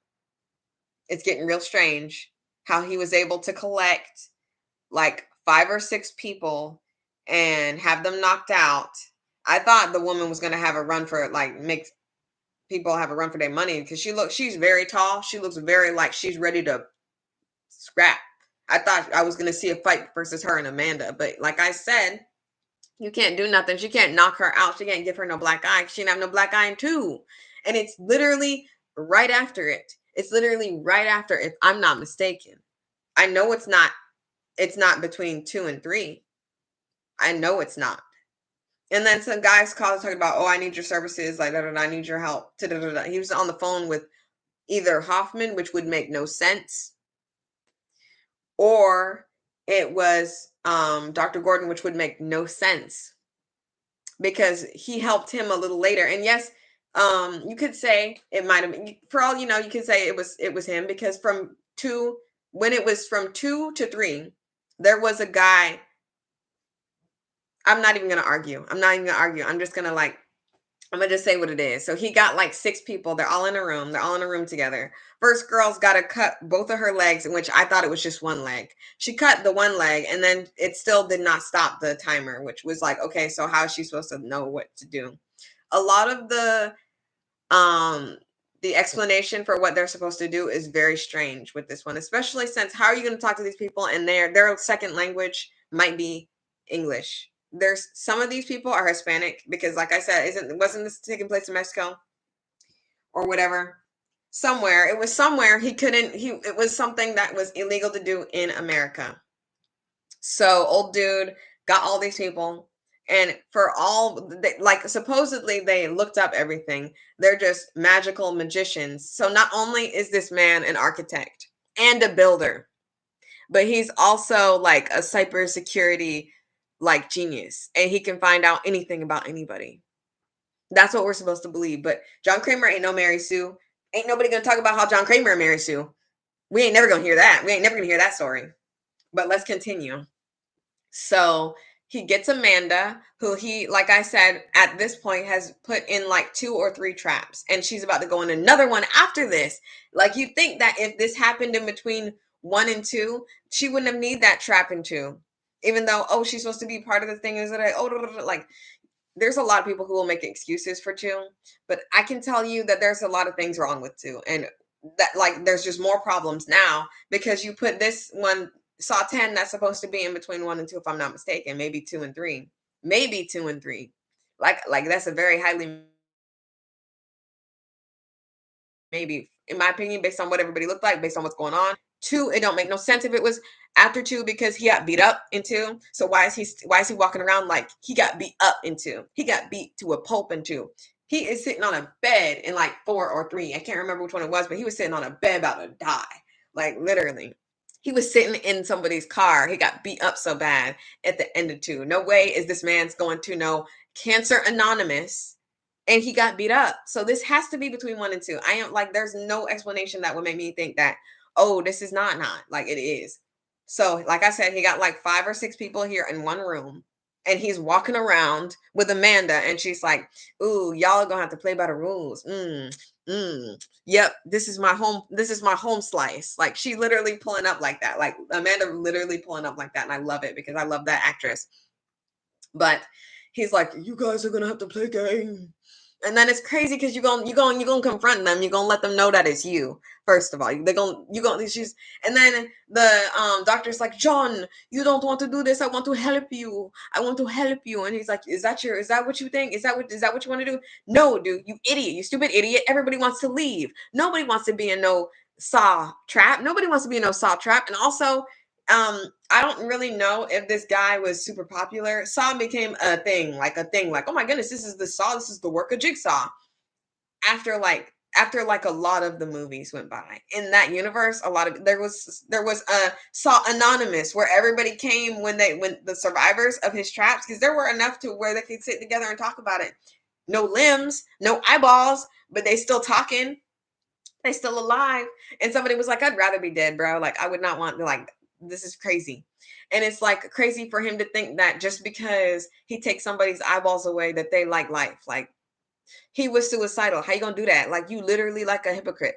It's getting real strange how he was able to collect like 5 or 6 people and have them knocked out. I thought the woman was going to have a run for like make people have a run for their money because she's very tall. She looks very like she's ready to scrap. I thought I was going to see a fight versus her and Amanda, but like I said, you can't do nothing. She can't knock her out. She can't give her no black eye. She didn't have no black eye in two. And it's literally right after it. It's literally right after, if I'm not mistaken. I know it's not between 2 and 3. I know it's not. And then some guys called talking about, oh, I need your services, like da, da, da, I need your help. Da, da, da, da. He was on the phone with either Hoffman, which would make no sense, or it was Dr. Gordon, which would make no sense because he helped him a little later. And yes, you could say it might have been, for all you know, you could say it was him because from 2, when it was from 2 to 3, there was a guy. I'm not even gonna argue. I'm not even gonna argue. I'm just gonna like I'm gonna just say what it is. So he got like 6 people. They're all in a room. They're all in a room together. First girl's got to cut both of her legs, in which I thought it was just one leg. She cut the one leg, and then it still did not stop the timer, which was like, okay, so how is she supposed to know what to do? A lot of um the explanation for what they're supposed to do is very strange with this one, especially since how are you going to talk to these people and their second language might be English. There's some of these people are Hispanic because like I said, wasn't this taking place in Mexico or whatever? Somewhere. It was somewhere he couldn't he it was something that was illegal to do in America. So old dude got all these people, and for all like supposedly they looked up everything. They're just magical magicians. So not only is this man an architect and a builder, but he's also like a cybersecurity like genius, and he can find out anything about anybody. That's what we're supposed to believe. But John Kramer ain't no Mary Sue. Ain't nobody gonna talk about how John Kramer and Mary Sue. We ain't never gonna hear that. We ain't never gonna hear that story. But let's continue. So he gets Amanda, who he, like I said, at this point has put in like 2 or 3 traps, and she's about to go in another one after this. Like you think that if this happened in between 1 and 2, she wouldn't have need that trap in 2. Even though, oh, she's supposed to be part of the thing, is it? Like there's a lot of people who will make excuses for 2, but I can tell you that there's a lot of things wrong with 2, and that like there's just more problems now because you put this one Saw 10 that's supposed to be in between 1 and 2, if I'm not mistaken, maybe 2 and 3, maybe 2 and 3. Like that's a very highly maybe in my opinion, based on what everybody looked like, based on what's going on. 2, it don't make no sense if it was after 2 because he got beat up in 2. So why is he walking around like he got beat up in 2? He got beat to a pulp in 2. He is sitting on a bed in like 4 or 3. I can't remember which one it was, but he was sitting on a bed about to die. Like literally. He was sitting in somebody's car. He got beat up so bad at the end of 2. No way is this man's going to know Cancer Anonymous, and he got beat up. So this has to be between 1 and 2. I am like, there's no explanation that would make me think that, oh, this is not like it is. So, like I said, he got like 5 or 6 people here in one room, and he's walking around with Amanda, and she's like, "Ooh, y'all are gonna have to play by the rules." Yep, this is my home. This is my home slice. Like she literally pulling up like that. Like Amanda literally pulling up like that, and I love it because I love that actress. But he's like, "You guys are gonna have to play game." And then it's crazy because you're gonna confront them. You're gonna let them know that it's you. First of all, she's and then the doctor's like, John, you don't want to do this. I want to help you. I want to help you. And he's like, is that what you think? Is that what you want to do? No, dude, you idiot, you stupid idiot. Everybody wants to leave. Nobody wants to be in no saw trap. Nobody wants to be in no saw trap. And also, I don't really know if this guy was super popular. Saw became a thing, like, oh my goodness, this is the Saw, this is the work of Jigsaw. After like a lot of the movies went by in that universe, a lot of there was a Saw Anonymous where everybody came when the survivors of his traps, because there were enough to where they could sit together and talk about it. No limbs, no eyeballs, but they still talking. They still alive. And somebody was like, I'd rather be dead, bro. Like I would not want to, like, this is crazy. And it's like crazy for him to think that just because he takes somebody's eyeballs away that they like life. Like, he was suicidal. How you gonna do that? Like, you literally like a hypocrite.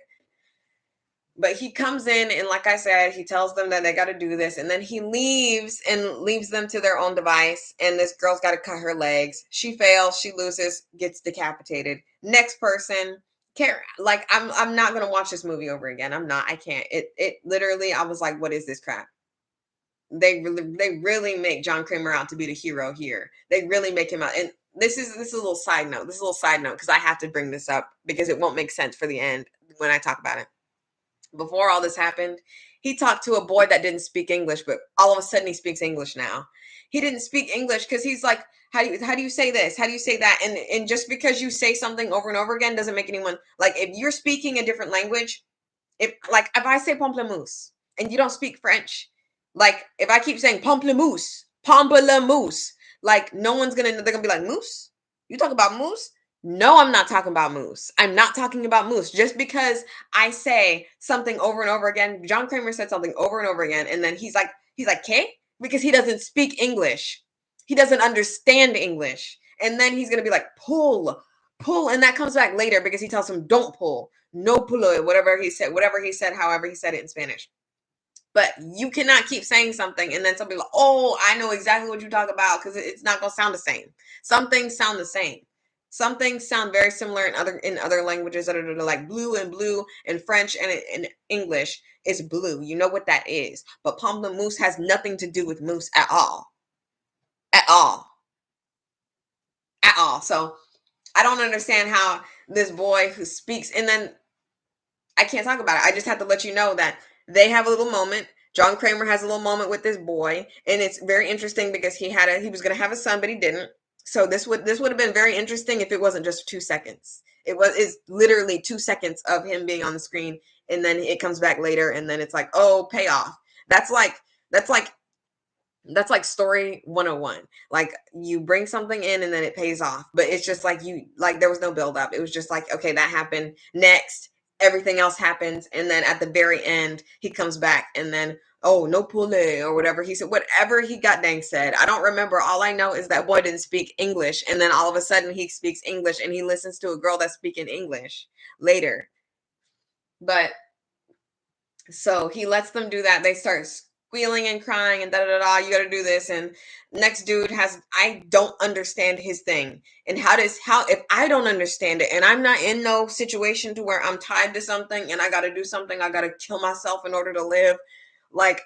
But he comes in and, like I said, he tells them that they got to do this, and then he leaves and leaves them to their own device. And this girl's got to cut her legs. She fails. She loses. Gets decapitated. Next person. Care like I'm not gonna watch this movie over again. I'm not. I can't. It literally. I was like, what is this crap? They really make John Kramer out to be the hero here. They really make him out. And this is a little side note. This is a little side note because I have to bring this up because it won't make sense for the end when I talk about it. Before all this happened, he talked to a boy that didn't speak English, but all of a sudden he speaks English now. He didn't speak English because he's like, how do you say this? How do you say that? And just because you say something over and over again doesn't make anyone like if you're speaking a different language, if I say pamplemousse and you don't speak French, like if I keep saying pamplemousse, like no one's gonna they're gonna be like moose. You talk about moose? No, I'm not talking about moose. I'm not talking about moose. Just because I say something over and over again, John Kramer said something over and over again, and then he's like, "K," because he doesn't speak English. He doesn't understand English. And then he's gonna be like, pull, and that comes back later because he tells him, "Don't pull, no pulo," whatever he said, however he said it in Spanish. But you cannot keep saying something and then somebody like, "Oh, I know exactly what you talk about," because it's not gonna sound the same. Some things sound the same. Some things sound very similar in other languages that are like blue and French and in English is blue. You know what that is. But pamplemousse has nothing to do with moose at all. At all. At all. So I don't understand how this boy who speaks, and then I can't talk about it. I just have to let you know that they have a little moment. John Kramer has a little moment with this boy, and it's very interesting because he was going to have a son, but he didn't. So this would have been very interesting if it wasn't just 2 seconds. It's literally 2 seconds of him being on the screen, and then it comes back later, and then it's like, oh, payoff. That's like that's like that's like story 101. Like you bring something in and then it pays off. But it's just like there was no build up. It was just like, okay, that happened. Next, everything else happens. And then at the very end, he comes back and then, oh, no pule or whatever he said, whatever he got dang said. I don't remember. All I know is that boy didn't speak English. And then all of a sudden he speaks English and he listens to a girl that's speaking English later. But so he lets them do that. They start squealing and crying and da da da. You got to do this. And next dude has. I don't understand his thing. And how if I don't understand it and I'm not in no situation to where I'm tied to something and I got to do something, I got to kill myself in order to live. Like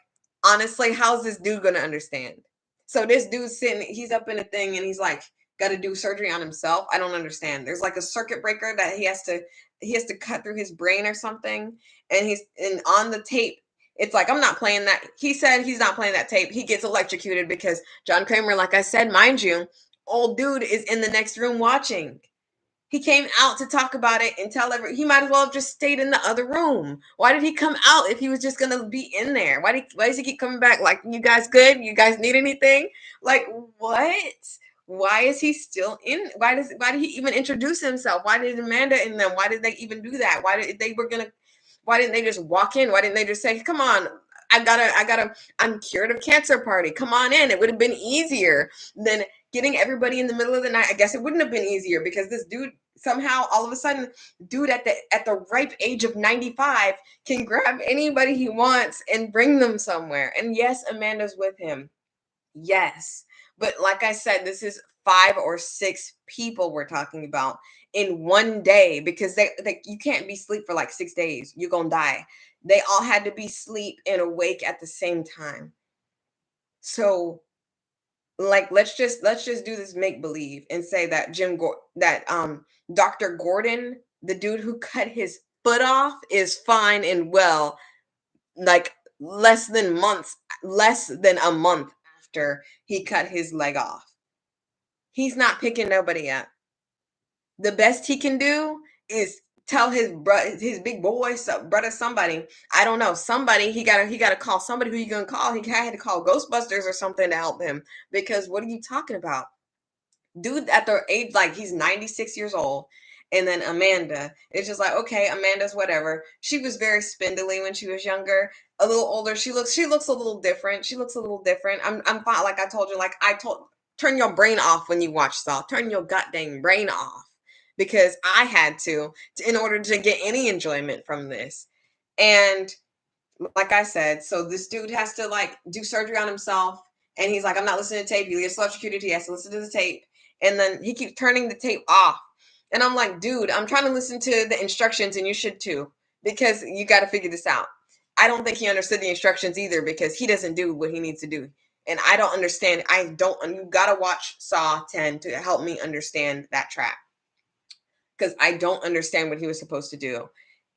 honestly, how's this dude gonna understand? So this dude's sitting. He's up in a thing and he's like got to do surgery on himself. I don't understand. There's like a circuit breaker that he has to cut through his brain or something, and on the tape it's like, I'm not playing that. He said he's not playing that tape. He gets electrocuted because John Kramer, like I said, mind you, old dude is in the next room watching. He came out to talk about it and he might as well have just stayed in the other room. Why did he come out if he was just gonna be in there? Why does he keep coming back? Like, you guys good? You guys need anything? Like, what? Why is he still in? Why did he even introduce himself? Why did Amanda and them? Why did they even do that? Why didn't they just walk in? Why didn't they just say, come on, I'm cured of cancer party. Come on in. It would have been easier than getting everybody in the middle of the night. I guess it wouldn't have been easier because this dude somehow all of a sudden, dude at the ripe age of 95 can grab anybody he wants and bring them somewhere. And yes, Amanda's with him. Yes. But like I said, this is 5 or 6 people we're talking about in one day because they you can't be asleep for like 6 days. You're gonna die. They all had to be asleep and awake at the same time. So like let's just do this make believe and say that Dr. Gordon, the dude who cut his foot off, is fine and well, like less than a month after he cut his leg off. He's not picking nobody up. The best he can do is tell his big boy, brother, somebody. I don't know, somebody. He got to call somebody. Who you gonna call? He had to call Ghostbusters or something to help him because what are you talking about? Dude at their age, like he's 96 years old, And then Amanda, it's just like, okay, Amanda's whatever. She was very spindly when she was younger. A little older, she looks a little different. She looks a little different. I'm fine. Like I told you, turn your brain off when you watch Saw. Turn your goddamn brain off, because I had to in order to get any enjoyment from this. And like I said, so this dude has to like do surgery on himself, and he's like, I'm not listening to tape. He gets electrocuted. He has to listen to the tape, and then he keeps turning the tape off. And I'm like, dude, I'm trying to listen to the instructions, and you should too, because you got to figure this out. I don't think he understood the instructions either, because he doesn't do what he needs to do. And I don't understand. You got to watch Saw 10 to help me understand that trap, because I don't understand what he was supposed to do.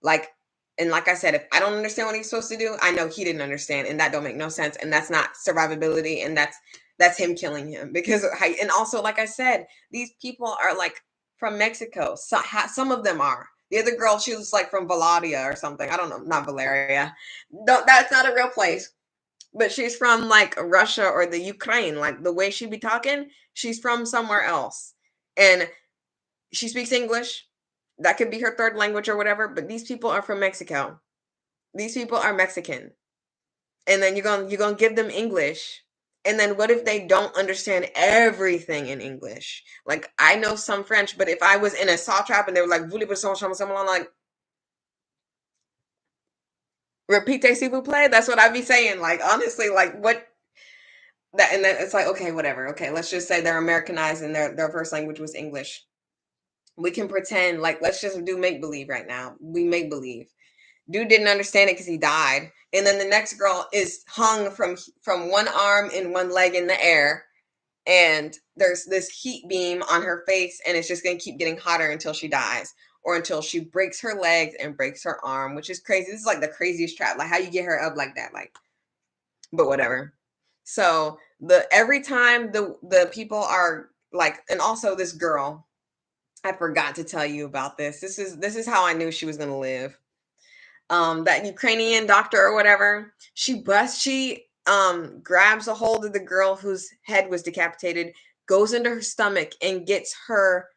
Like, and like I said, if I don't understand what he's supposed to do, I know he didn't understand, and that don't make no sense, and that's not survivability, and that's him killing him. Because and also, like I said, these people are like from Mexico. So, some of them are. The other girl, she was like from Valadia or something. I don't know, not Valeria. No, that's not a real place. But she's from like Russia or the Ukraine. Like the way she be talking, she's from somewhere else. And she speaks English. That could be her third language or whatever, but these people are from Mexico. These people are Mexican. And then you're going to give them English. And then what if they don't understand everything in English? Like I know some French, but if I was in a saw trap and they were like, I'm like, repeat s'il vous plaît, that's what I'd be saying. Like honestly, like what that, and then it's like, okay, whatever. Okay, let's just say they're Americanized and their first language was English. We can pretend, like, let's just do make believe right now. We make believe. Dude didn't understand it because he died, and then the next girl is hung from one arm and one leg in the air, and there's this heat beam on her face, and it's just gonna keep getting hotter until she dies, or until she breaks her legs and breaks her arm, which is crazy. This is like the craziest trap. Like how you get her up like that, like, but whatever. So the every time the people are like, and also this girl, I forgot to tell you about this. This is how I knew she was gonna live. That Ukrainian doctor or whatever, she grabs a hold of the girl whose head was decapitated, goes into her stomach and gets her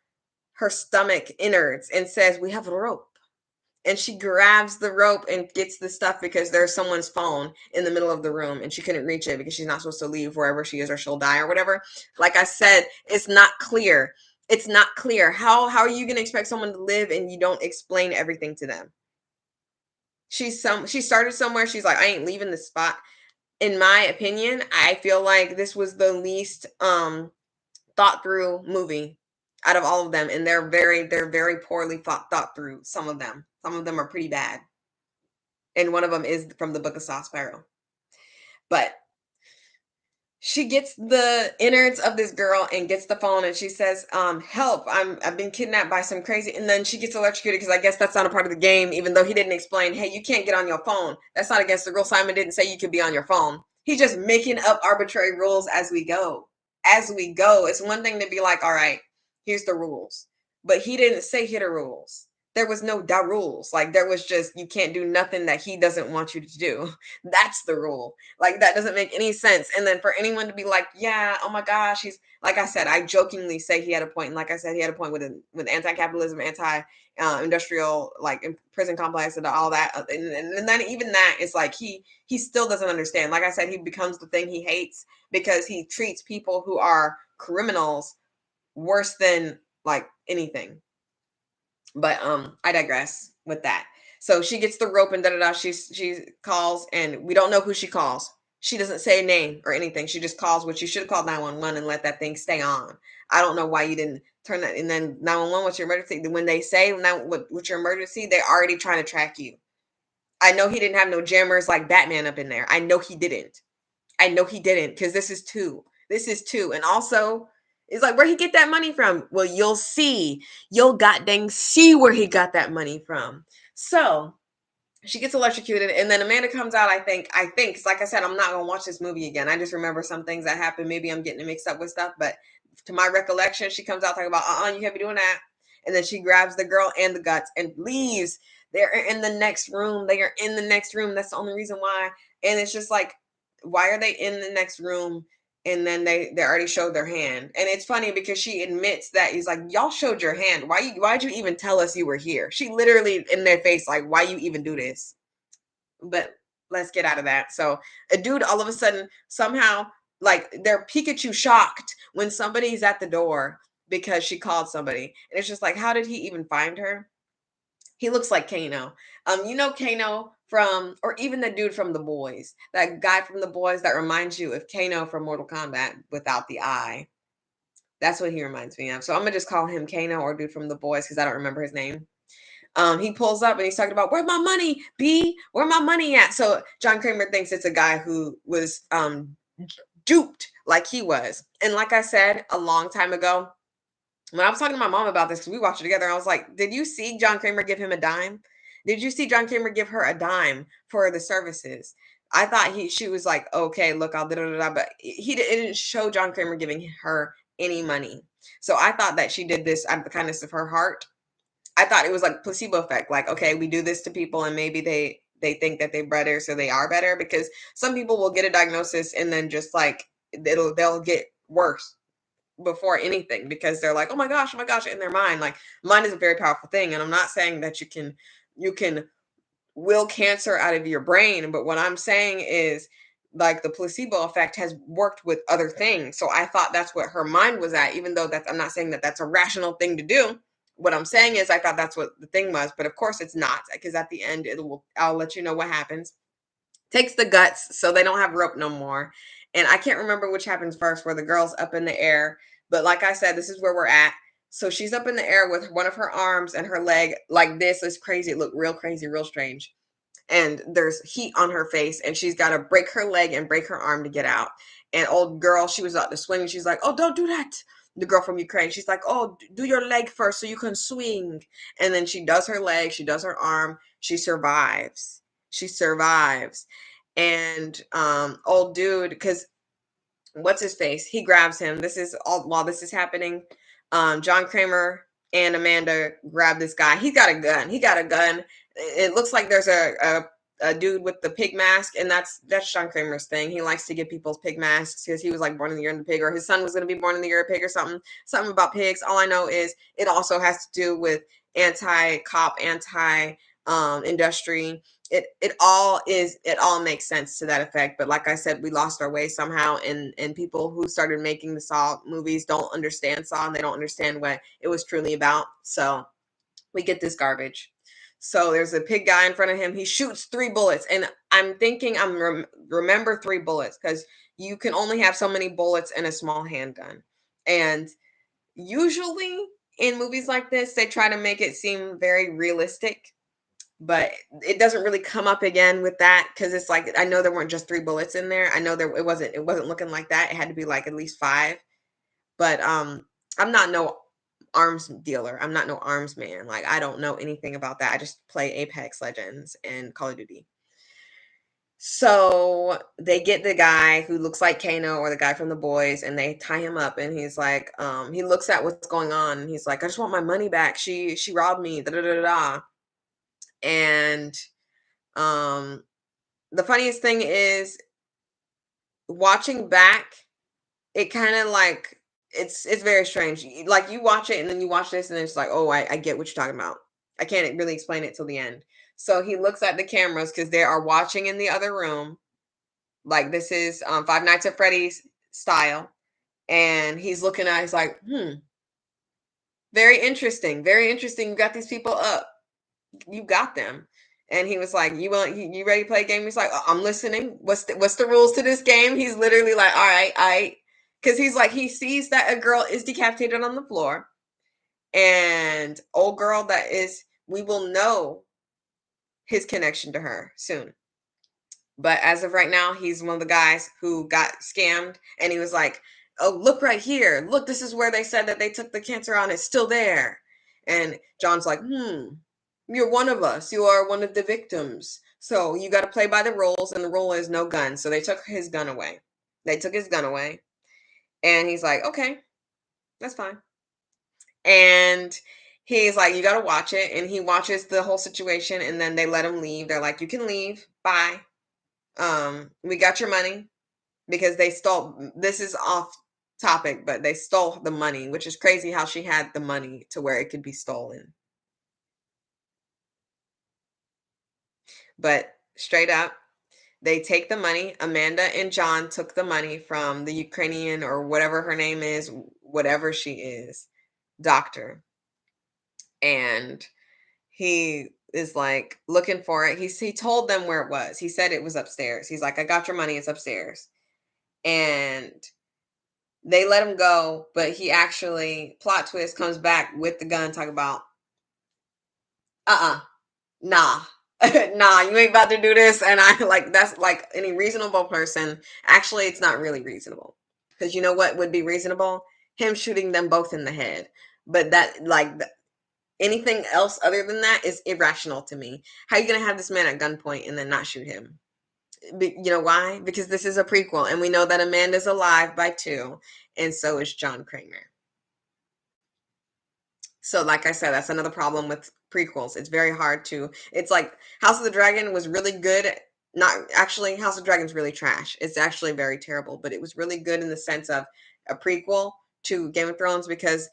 stomach innards and says, "We have a rope." And she grabs the rope and gets the stuff because there's someone's phone in the middle of the room and she couldn't reach it because she's not supposed to leave wherever she is or she'll die or whatever. Like I said, it's not clear. It's not clear. How are you going to expect someone to live and you don't explain everything to them? She started somewhere. She's like, I ain't leaving this spot. In my opinion, I feel like this was the least thought through movie out of all of them, and they're very poorly thought through. Some of them are pretty bad, and one of them is from the Book of Saw Sparrow. But she gets the innards of this girl and gets the phone, and she says, help, I've been kidnapped by some crazy, and then she gets electrocuted because I guess that's not a part of the game, even though he didn't explain, hey, you can't get on your phone. That's not against the rule. Simon didn't say you could be on your phone. He's just making up arbitrary rules as we go. As we go. It's one thing to be like, all right, here's the rules. But he didn't say here the rules. There was no da rules. Like there was just, you can't do nothing that he doesn't want you to do. That's the rule. Like that doesn't make any sense. And then for anyone to be like, yeah, oh my gosh, he's, like I said, I jokingly say he had a point. And like I said, he had a point with anti-capitalism, industrial, like prison complex and all that. And then even that is like he still doesn't understand. Like I said, he becomes the thing he hates because he treats people who are criminals worse than like anything. But I digress with that. So she gets the rope and da da da. She calls, and we don't know who she calls. She doesn't say a name or anything. She just calls what you should have called 911 and let that thing stay on. I don't know why you didn't turn that. And then 911, what's your emergency? When they say what's your emergency, they're already trying to track you. I know he didn't have no jammers like Batman up in there. I know he didn't. I know he didn't, because this is two. This is two. And also, it's like, where he get that money from? Well, you'll see. You'll goddamn see where he got that money from. So she gets electrocuted, and then Amanda comes out. I think, because like I said, I'm not gonna watch this movie again. I just remember some things that happened. Maybe I'm getting it mixed up with stuff, but to my recollection, she comes out talking about, you can't be doing that. And then she grabs the girl and the guts and leaves. They're in the next room. They are in the next room. That's the only reason why. And it's just like, why are they in the next room? and then they already showed their hand. And it's funny because she admits that he's like, y'all showed your hand. Why'd you even tell us you were here? She literally in their face, like, why you even do this? But let's get out of that. So a dude all of a sudden somehow, like, they're Pikachu shocked when somebody's at the door because she called somebody. And it's just like, how did he even find her? He looks like Kano. You know Kano from, or even the dude from The Boys, that guy from The Boys that reminds you of Kano from Mortal Kombat without the eye. That's what he reminds me of. So I'm gonna just call him Kano or dude from The Boys because I don't remember his name. He pulls up and he's talking about, where's my money, B? Where my money at? So John Kramer thinks it's a guy who was duped like he was. And like I said a long time ago, when I was talking to my mom about this, because we watched it together, I was like, did you see John Kramer give him a dime? Did you see John Kramer give her a dime for the services? I thought she was like, okay, look, I'll da da da, but it didn't show John Kramer giving her any money. So I thought that she did this out of the kindness of her heart. I thought it was like placebo effect, like, okay, we do this to people and maybe they think that they're better, so they are better, because some people will get a diagnosis and then just like they'll get worse before anything because they're like, oh my gosh, in their mind. Like, mind is a very powerful thing, and I'm not saying that you can will cancer out of your brain, but what I'm saying is, like, the placebo effect has worked with other things. So I thought that's what her mind was at, even though I'm not saying that that's a rational thing to do. What I'm saying is I thought that's what the thing was, but of course it's not, because at the end I'll let you know what happens. Takes the guts, so they don't have rope no more. And I can't remember which happens first, where the girl's up in the air. But like I said, this is where we're at. So she's up in the air with one of her arms and her leg like this. Is crazy. It looked real crazy, real strange. And there's heat on her face, and she's got to break her leg and break her arm to get out. And old girl, she was out to swing, and she's like, oh, don't do that. The girl from Ukraine, she's like, oh, do your leg first so you can swing. And then she does her leg, she does her arm, she survives. She survives. And old dude, because what's his face? He grabs him. This is all while this is happening. John Kramer and Amanda grab this guy. He got a gun. He got a gun. It looks like there's a dude with the pig mask, and that's John Kramer's thing. He likes to give people's pig masks because he was like born in the year of the pig, or his son was going to be born in the year of pig, or something about pigs. All I know is it also has to do with anti-cop, anti-industry. It all makes sense to that effect. But like I said, we lost our way somehow, and people who started making the Saw movies don't understand Saw, and they don't understand what it was truly about. So we get this garbage. So there's a pig guy in front of him. He shoots 3 bullets, and I'm thinking remember 3 bullets, because you can only have so many bullets in a small handgun. And usually in movies like this, they try to make it seem very realistic, but it doesn't really come up again with that, because it's like, I know there weren't just 3 bullets in there. I know it wasn't looking like that. It had to be like at least 5. But I'm not no arms dealer. I'm not no arms man. Like, I don't know anything about that. I just play Apex Legends and Call of Duty. So they get the guy who looks like Kano, or the guy from The Boys, and they tie him up, and he's like, he looks at what's going on, and he's like, I just want my money back. She robbed me. Da da da da. And the funniest thing is, watching back, it kind of like, it's very strange. Like, you watch it and then you watch this and it's like, oh, I get what you're talking about. I can't really explain it till the end. So he looks at the cameras because they are watching in the other room. Like, this is Five Nights at Freddy's style. And he's looking at, he's like, very interesting. Very interesting. You got these people up. You got them. And he was like, you ready to play a game? He's like, I'm listening. What's the rules to this game? He's literally like, all right. Because he's like, he sees that a girl is decapitated on the floor. And old girl we will know his connection to her soon. But as of right now, he's one of the guys who got scammed. And he was like, oh, look right here. Look, this is where they said that they took the cancer on. It's still there. And John's like, you're one of us. You are one of the victims. So you got to play by the rules, and the rule is no gun. So they took his gun away. And he's like, okay, that's fine. And he's like, you got to watch it. And he watches the whole situation, and then they let him leave. They're like, you can leave. Bye. We got your money. because they stole, this is off topic, but they stole the money, which is crazy how she had the money to where it could be stolen. But straight up, they take the money. Amanda and John took the money from the Ukrainian or whatever her name is, whatever she is, doctor. And he is like looking for it. He told them where it was. He said it was upstairs. He's like, I got your money, it's upstairs. And they let him go, but he actually, plot twist, comes back with the gun, talking about, uh-uh, nah. Nah, you ain't about to do this. And I like, that's like any reasonable person. Actually, it's not really reasonable. Because you know what would be reasonable? Him shooting them both in the head. But that, like, anything else other than that is irrational to me. How are you going to have this man at gunpoint and then not shoot him? You know why? Because this is a prequel, and we know that Amanda's alive by 2, and so is John Kramer. So, like I said, that's another problem with prequels. It's very hard to. It's like House of the Dragon was really good. Not actually, House of the Dragon's really trash. It's actually very terrible, but it was really good in the sense of a prequel to Game of Thrones because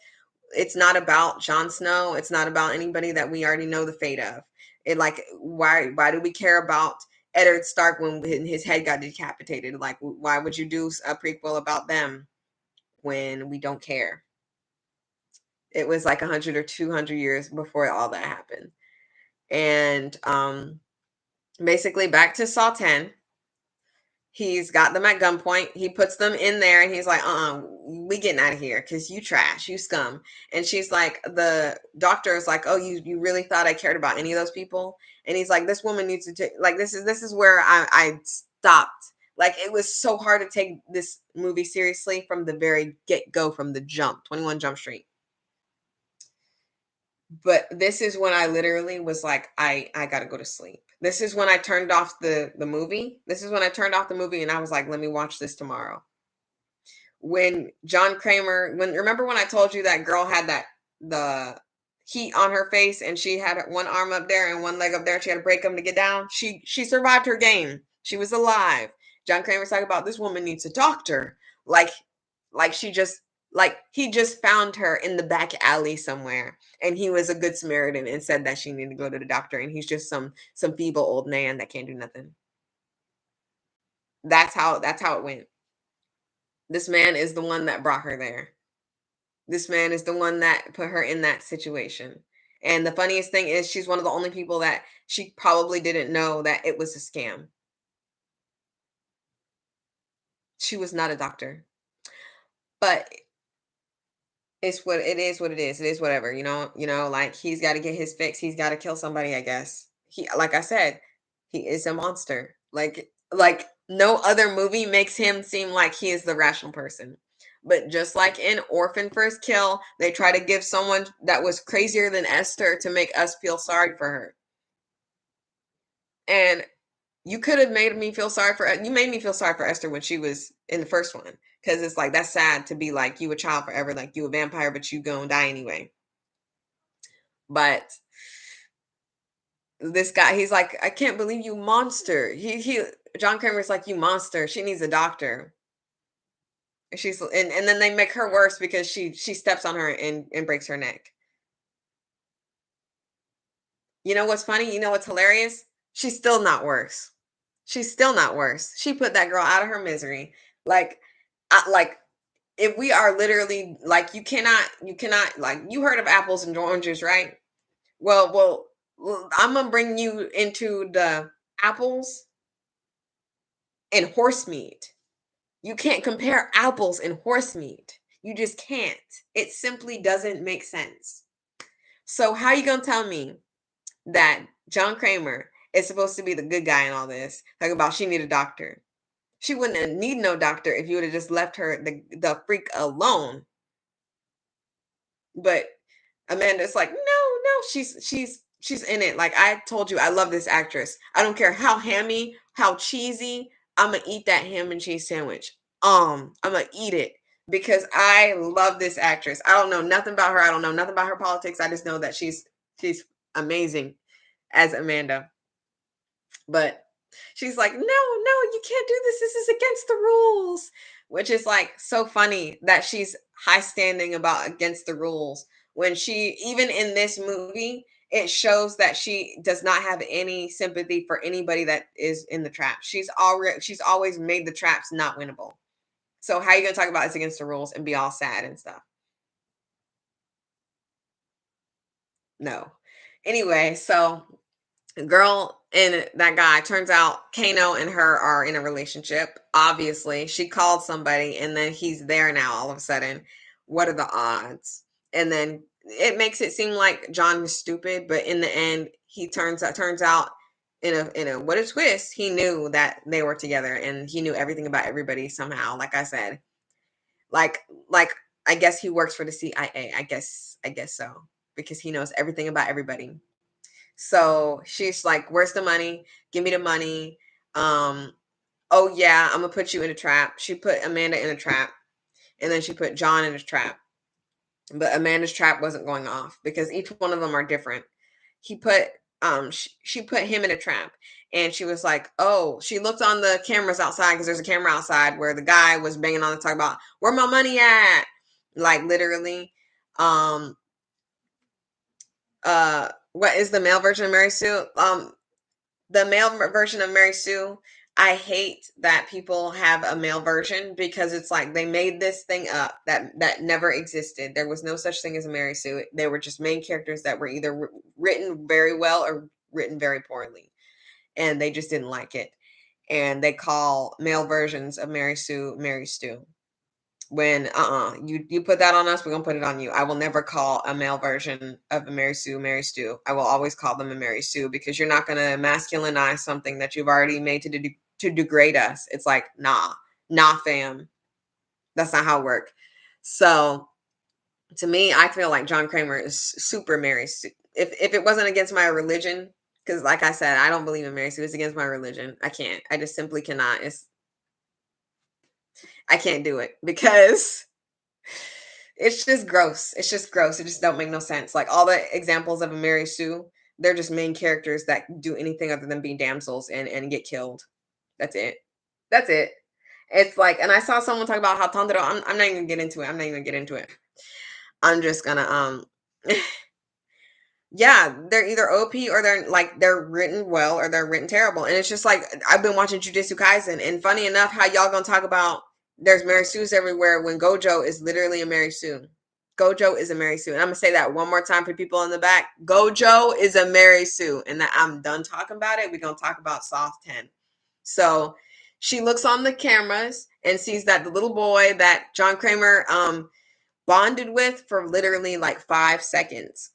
it's not about Jon Snow. It's not about anybody that we already know the fate of. It like why do we care about Eddard Stark when his head got decapitated? Like why would you do a prequel about them when we don't care? It was like 100 or 200 years before all that happened. And basically back to Saw 10. He's got them at gunpoint. He puts them in there and he's like, we getting out of here because you trash, you scum. And she's like, the doctor is like, oh, you really thought I cared about any of those people? And he's like, this woman needs to take, like, this is where I stopped. Like, it was so hard to take this movie seriously from the very get-go, from the jump, 21 Jump Street. But this is when I literally was like, I gotta go to sleep. This is when I turned off the movie. This is when I turned off the movie and I was like, let me watch this tomorrow. When John Kramer, remember when I told you that girl had the heat on her face and she had one arm up there and one leg up there, she had to break them to get down. She survived her game. She was alive. John Kramer's talking about this woman needs a doctor. Like she just like he just found her in the back alley somewhere and he was a good Samaritan and said that she needed to go to the doctor and he's just some feeble old man that can't do nothing. That's how it went. This man is the one that brought her there. This man is the one that put her in that situation. And the funniest thing is she's one of the only people that she probably didn't know that it was a scam. She was not a doctor. But it's what it is, what it is. It is whatever, like he's got to get his fix. He's got to kill somebody, I guess. He, like I said, he is a monster. Like no other movie makes him seem like he is the rational person. But just like in Orphan First Kill, they try to give someone that was crazier than Esther to make us feel sorry for her. And you could have made me feel sorry for, you made me feel sorry for Esther when she was in the first one. Because it's like, that's sad to be like, you a child forever, like you a vampire, but you gonna die anyway. But this guy, he's like, I can't believe you monster. John Kramer's like, you monster. She needs a doctor. And then they make her worse because she steps on her and breaks her neck. You know what's funny? You know what's hilarious? She's still not worse. She's still not worse. She put that girl out of her misery. Like, like if we are literally like you cannot like you heard of apples and oranges, right? Well, I'm gonna bring you into the apples and horse meat. You can't compare apples and horse meat. You just can't. It simply doesn't make sense. So how you gonna tell me that John Kramer is supposed to be the good guy in all this? Talk about she need a doctor. She wouldn't have need no doctor if you would have just left her the freak alone. But Amanda's like, no, she's in it. Like I told you, I love this actress. I don't care how hammy, how cheesy. I'm gonna eat that ham and cheese sandwich. I'm gonna eat it because I love this actress. I don't know nothing about her. I don't know nothing about her politics. I just know that she's amazing as Amanda. But She's like, no, you can't do this. This is against the rules. Which is like so funny that she's high standing about against the rules when she, even in this movie, it shows that she does not have any sympathy for anybody that is in the trap. She's always made the traps not winnable. So how are you gonna talk about it's against the rules and be all sad and stuff? No. Anyway, so girl and that guy, turns out Kano and her are in a relationship. Obviously, she called somebody and then he's there now all of a sudden. What are the odds? And then it makes it seem like John was stupid, but in the end, he turns out in a what a twist, he knew that they were together and he knew everything about everybody somehow. Like I said, like like I guess he works for the CIA. I guess so because he knows everything about everybody. So she's like, "Where's the money? Give me the money." Um, oh yeah, I'm gonna put you in a trap. She put Amanda in a trap, and then she put John in a trap. But Amanda's trap wasn't going off because each one of them are different. He put she put him in a trap, and she was like, "Oh," she looked on the cameras outside because there's a camera outside where the guy was banging on the talk about where my money at, like literally. Um, what is the male version of Mary Sue? The male version of Mary Sue, I hate that people have a male version because it's like they made this thing up that never existed. There was no such thing as a Mary Sue. They were just main characters that were either written very well or written very poorly, and they just didn't like it. And they call male versions of Mary Sue Mary Stu. When you put that on us, we're gonna put it on you. I will never call a male version of a Mary Sue Mary Stu. I will always call them a Mary Sue because you're not gonna masculinize something that you've already made to degrade us. It's like nah, fam. That's not how it works. So to me, I feel like John Kramer is super Mary Sue. If it wasn't against my religion, because like I said, I don't believe in Mary Sue. It's against my religion. I can't. I just simply cannot. I can't do it because it's just gross. It's just gross. It just don't make no sense. Like all the examples of a Mary Sue, they're just main characters that do anything other than be damsels and get killed. That's it. That's it. It's like, and I saw someone talk about how Tandero. I'm not even gonna get into it. I'm not even gonna get into it. I'm just gonna yeah, they're either OP or they're written well or they're written terrible. And it's just like I've been watching Jujutsu Kaisen, and funny enough, how y'all gonna talk about there's Mary Sue's everywhere when Gojo is literally a Mary Sue. Gojo is a Mary Sue. And I'm gonna say that one more time for people in the back. Gojo is a Mary Sue. And that I'm done talking about it. We're gonna talk about Soft 10. So she looks on the cameras and sees that the little boy that John Kramer bonded with for literally like 5 seconds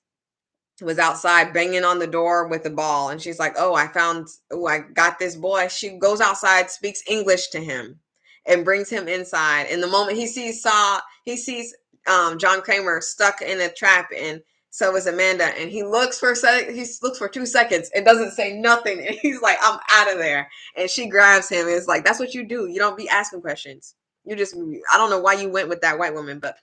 was outside banging on the door with the ball, and she's like, I got this boy. She goes outside, speaks English to him, and brings him inside. And the moment he sees John Kramer stuck in a trap, and so is Amanda, and he looks for 2 seconds and doesn't say nothing, and he's like, I'm out of there. And she grabs him and is like, that's what you do. You don't be asking questions. I don't know why you went with that white woman, but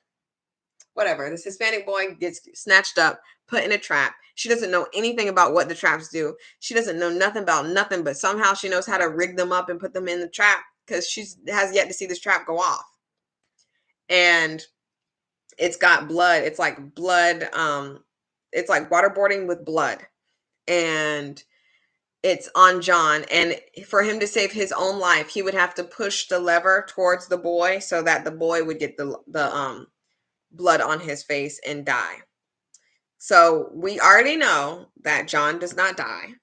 whatever. This Hispanic boy gets snatched up, put in a trap. She doesn't know anything about what the traps do. She doesn't know nothing about nothing, but somehow she knows how to rig them up and put them in the trap because she has yet to see this trap go off. And it's got blood. It's like blood. It's like waterboarding with blood. And it's on John. And for him to save his own life, he would have to push the lever towards the boy so that the boy would get the blood on his face and die. So we already know that John does not die.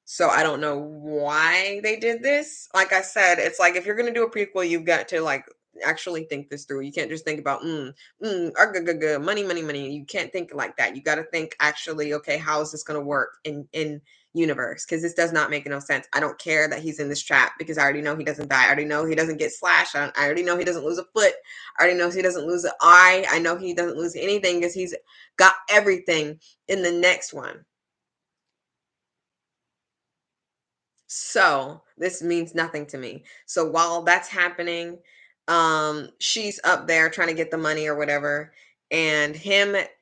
So I don't know why they did this. Like I said, it's like if you're gonna do a prequel, you've got to like actually think this through. You can't just think about money. You can't think like that. You got to think actually, okay, how is this gonna work in universe? Because this does not make no sense. I don't care that he's in this trap because I already know he doesn't die. I already know he doesn't get slashed. I already know he doesn't lose a foot. I already know he doesn't lose an eye. I know he doesn't lose anything because he's got everything in the next one. So this means nothing to me. So while that's happening, she's up there trying to get the money or whatever. And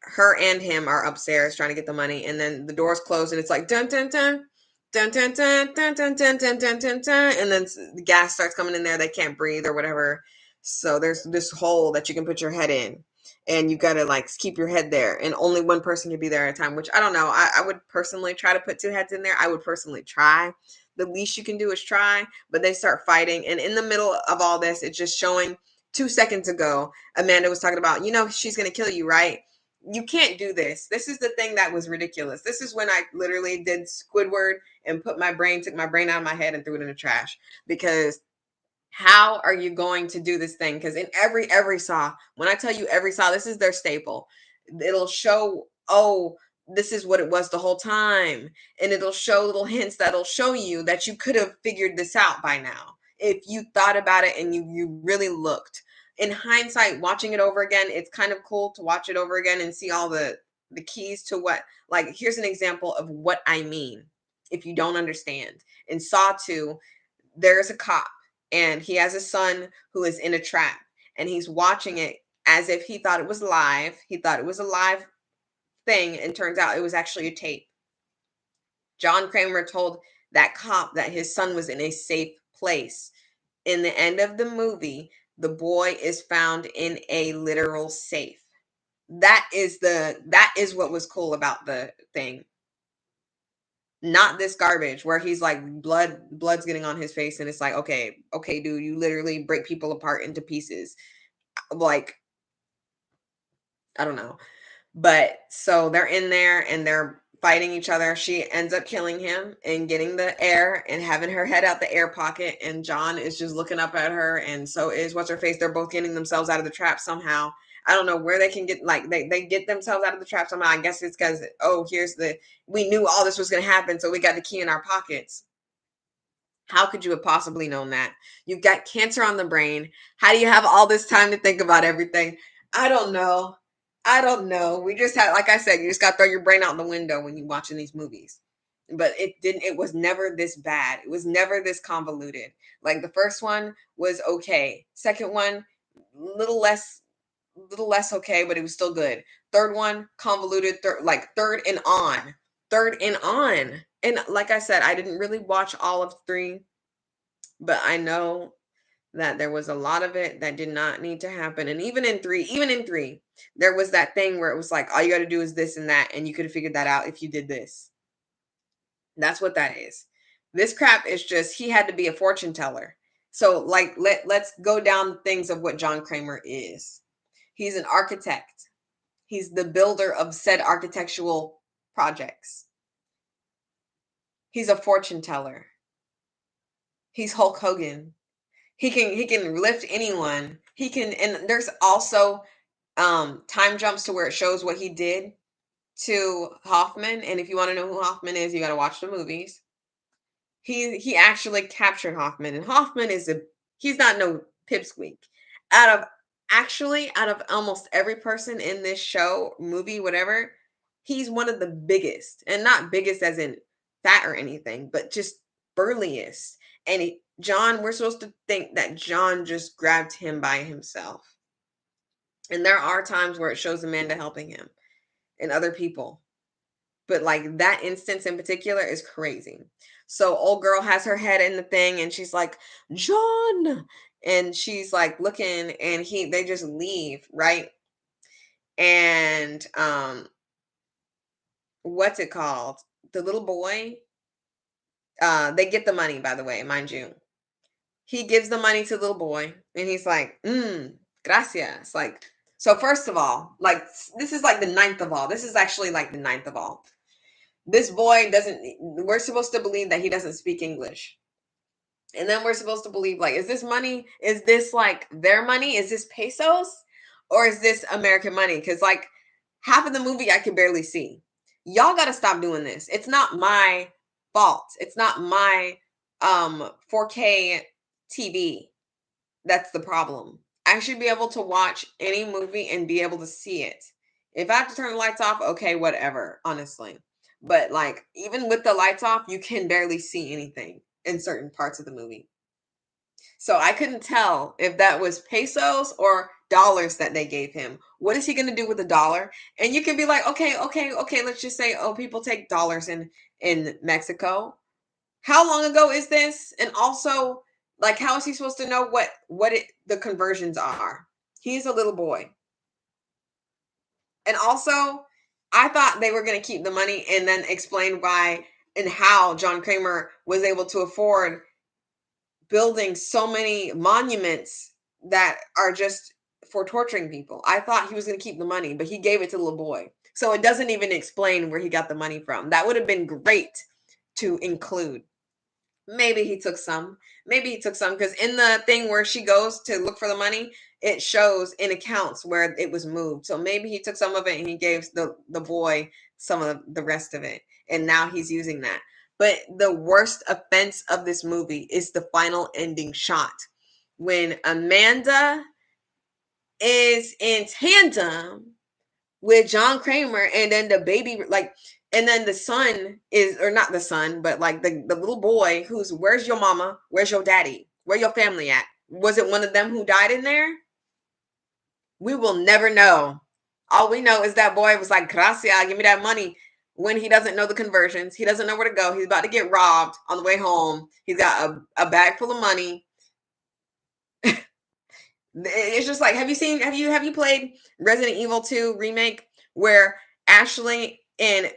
her and him are upstairs trying to get the money. And then the doors close and it's like dun dun dun. dun dun dun dun dun dun dun dun dun dun, and then the gas starts coming in there. They can't breathe or whatever. So there's this hole that you can put your head in, and you gotta like keep your head there, and only one person can be there at a time. Which I don't know. I would personally try to put two heads in there. I would personally try. The least you can do is try. But they start fighting, and in the middle of all this, it's just showing 2 seconds ago, Amanda was talking about, she's gonna kill you, right? You can't do this. This is the thing that was ridiculous. This is when I literally did Squidward and took my brain out of my head and threw it in the trash. Because how are you going to do this thing? Because in every saw, when I tell you every saw, this is their staple. It'll show, oh, this is what it was the whole time. And it'll show little hints that'll show you that you could have figured this out by now if you thought about it and you really looked. In hindsight, watching it over again, it's kind of cool to watch it over again and see all the keys to what, like, here's an example of what I mean if you don't understand. In Saw 2, there's a cop and he has a son who is in a trap, and he's watching it as if he thought it was live. He thought it was a live thing, and turns out it was actually a tape. John Kramer told that cop that his son was in a safe place. In the end of the movie, the boy is found in a literal safe. That is what was cool about the thing. Not this garbage where he's like blood's getting on his face and it's like, okay, dude, you literally break people apart into pieces. Like, I don't know. But so they're in there and they're fighting each other. She ends up killing him and getting the air and having her head out the air pocket. And John is just looking up at her. And so is what's her face. They're both getting themselves out of the trap somehow. I don't know where they can get, like, they get themselves out of the trap somehow. I guess it's because, we knew all this was going to happen. So we got the key in our pockets. How could you have possibly known that? You've got cancer on the brain. How do you have all this time to think about everything? I don't know. I don't know. We just had, like I said, you just got to throw your brain out the window when you're watching these movies. But it was never this bad. It was never this convoluted. Like the first one was okay. Second one, little less okay, but it was still good. Third one, convoluted, third and on. Third and on. And like I said, I didn't really watch all of three, but I know that there was a lot of it that did not need to happen. And even in three, there was that thing where it was like, all you got to do is this and that, and you could have figured that out if you did this. That's what that is. This crap is just, he had to be a fortune teller. So, like, let's go down things of what John Kramer is. He's an architect. He's the builder of said architectural projects. He's a fortune teller. He's Hulk Hogan. He can lift anyone. He can, and there's also time jumps to where it shows what he did to Hoffman. And if you want to know who Hoffman is, you got to watch the movies. He actually captured Hoffman, and Hoffman he's not no pipsqueak. Out of almost every person in this show, movie, whatever, he's one of the biggest, and not biggest as in fat or anything, but just burliest. And John, we're supposed to think that John just grabbed him by himself. And there are times where it shows Amanda helping him and other people. But like that instance in particular is crazy. So old girl has her head in the thing and she's like, John. And she's like looking and they just leave, right? And what's it called? The little boy, they get the money, by the way, mind you. He gives the money to the little boy and he's like, gracias. Like, so first of all, like, this is like the ninth of all. This is actually like the ninth of all. This boy we're supposed to believe that he doesn't speak English. And then we're supposed to believe, like, is this money? Is this like their money? Is this pesos? Or is this American money? Because like half of the movie I can barely see. Y'all got to stop doing this. It's not my fault. It's not my 4K TV. That's the problem. I should be able to watch any movie and be able to see it. If I have to turn the lights off, okay, whatever, honestly. But like, even with the lights off, you can barely see anything in certain parts of the movie. So I couldn't tell if that was pesos or dollars that they gave him. What is he going to do with a dollar? And you can be like, okay. Let's just say, oh, people take dollars in Mexico. How long ago is this? And also, like, how is he supposed to know the conversions are? He's a little boy. And also, I thought they were going to keep the money and then explain why and how John Kramer was able to afford building so many monuments that are just for torturing people. I thought he was going to keep the money, but he gave it to the little boy. So it doesn't even explain where he got the money from. That would have been great to include. Maybe he took some. Maybe he took some because in the thing where she goes to look for the money, it shows in accounts where it was moved. So maybe he took some of it and he gave the boy some of the rest of it, and now he's using that. But the worst offense of this movie is the final ending shot when Amanda is in tandem with John Kramer, and then the baby, like, and then the son is, or not the son, but like the little boy who's, where's your mama? Where's your daddy? Where your family at? Was it one of them who died in there? We will never know. All we know is that boy was like, gracias, give me that money. When he doesn't know the conversions, he doesn't know where to go. He's about to get robbed on the way home. He's got a bag full of money. It's just like, have you played Resident Evil 2 remake where Ashley and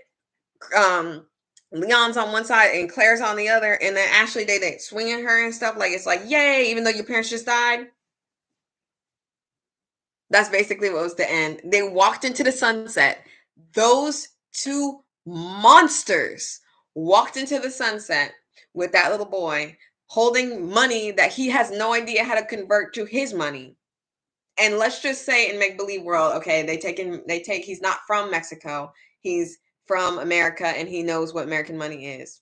Leon's on one side and Claire's on the other, and then Ashley they swing at her and stuff, like it's like, yay, even though your parents just died. That's basically what was the end. They walked into the sunset. Those two monsters walked into the sunset with that little boy holding money that he has no idea how to convert to his money. And let's just say in make believe world, okay, he's not from Mexico. He's from America and he knows what American money is.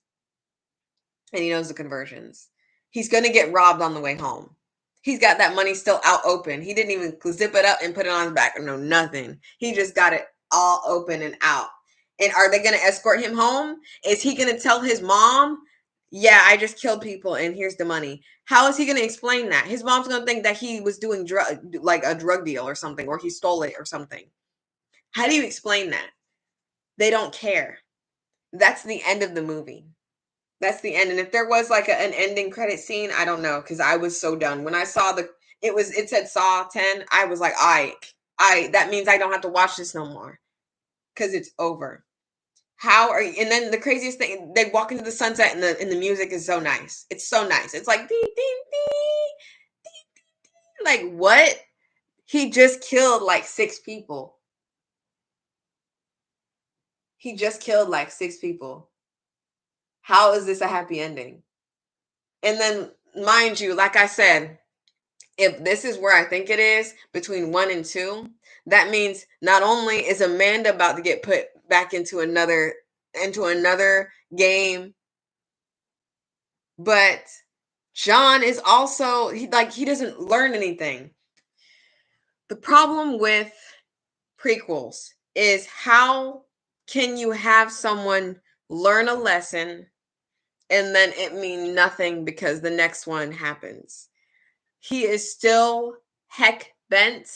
And he knows the conversions. He's going to get robbed on the way home. He's got that money still out open. He didn't even zip it up and put it on his back or no nothing. He just got it all open and out. And are they going to escort him home? Is he going to tell his mom, yeah, I just killed people and here's the money? How is he going to explain that? His mom's going to think that he was doing like a drug deal or something, or he stole it or something. How do you explain that? They don't care. That's the end of the movie. That's the end. And if there was like an ending credit scene, I don't know, because I was so done. When I saw it said Saw 10, I was like, that means I don't have to watch this no more. Because it's over. How are you? And then the craziest thing, they walk into the sunset and the music is so nice. It's so nice. It's like ding, ding, ding. Like what? He just killed like 6 people. He just killed like 6 people. How is this a happy ending? And then, mind you, like I said, if this is where I think it is, between 1 and 2, that means not only is Amanda about to get put back into another game, but John is also he doesn't learn anything. The problem with prequels is how can you have someone learn a lesson and then it mean nothing because the next one happens? He is still heck bent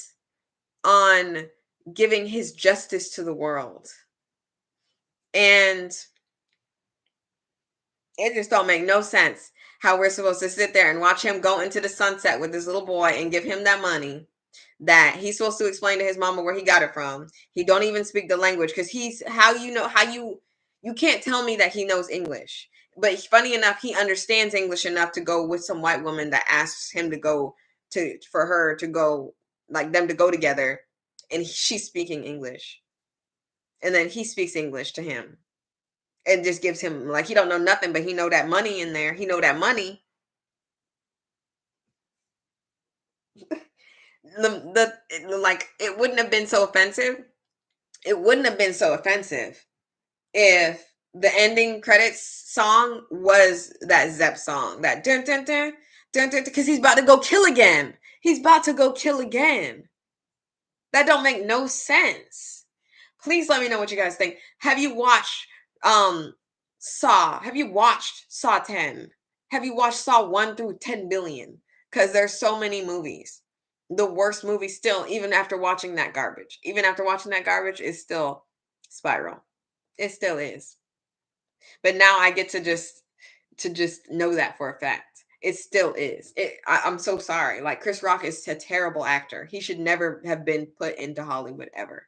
on giving his justice to the world. And it just don't make no sense how we're supposed to sit there and watch him go into the sunset with this little boy and give him that money that he's supposed to explain to his mama where he got it from. He don't even speak the language because you can't tell me that he knows English. But funny enough, he understands English enough to go with some white woman that asks him to go for her to go, like them to go together, and she's speaking English. And then he speaks English to him. It just gives him, like, he don't know nothing, but he know that money in there. He know that money. Like, it wouldn't have been so offensive. It wouldn't have been so offensive if the ending credits song was that Zepp song, that dun dun dun dun dun, because he's about to go kill again. He's about to go kill again. That don't make no sense. Please let me know what you guys think. Have you watched Saw? Have you watched Saw 10? Have you watched Saw 1 through 10 billion? Because there's so many movies. The worst movie still, even after watching that garbage. Even after watching that garbage, is still Spiral. It still is. But now I get to just to just know that for a fact. It still is. I'm so sorry. Like Chris Rock is a terrible actor. He should never have been put into Hollywood ever.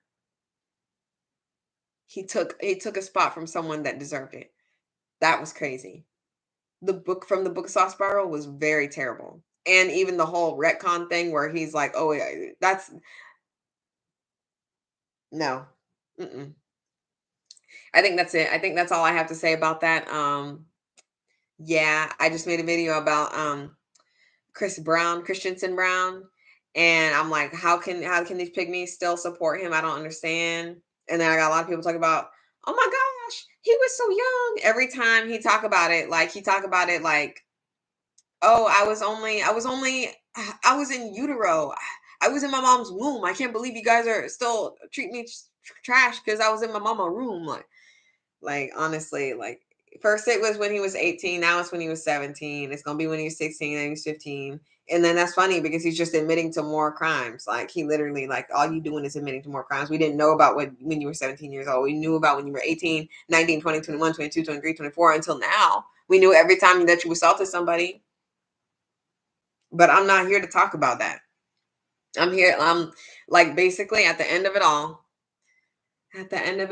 He took a spot from someone that deserved it. That was crazy. The book of Saw Spiral was very terrible. And even the whole retcon thing where he's like, "Oh, yeah, that's no." Mm-mm. I think that's it. I think that's all I have to say about that. Yeah, I just made a video about Christensen Brown, and I'm like, how can these pygmies still support him? I don't understand. And then I got a lot of people talking about, oh my gosh, he was so young. Every time he talk about it like, oh, I was in utero. I was in my mom's womb. I can't believe you guys are still treating me trash because I was in my mama room. Like honestly, like first it was when he was 18, now it's when he was 17. It's gonna be when he was 16, then he was 15. And then that's funny because he's just admitting to more crimes. Like he literally like all you doing is admitting to more crimes. We didn't know about when you were 17 years old. We knew about when you were 18, 19, 20, 21, 22, 23, 24 until now. We knew every time that you assaulted somebody. But I'm not here to talk about that. I'm like basically at the end of it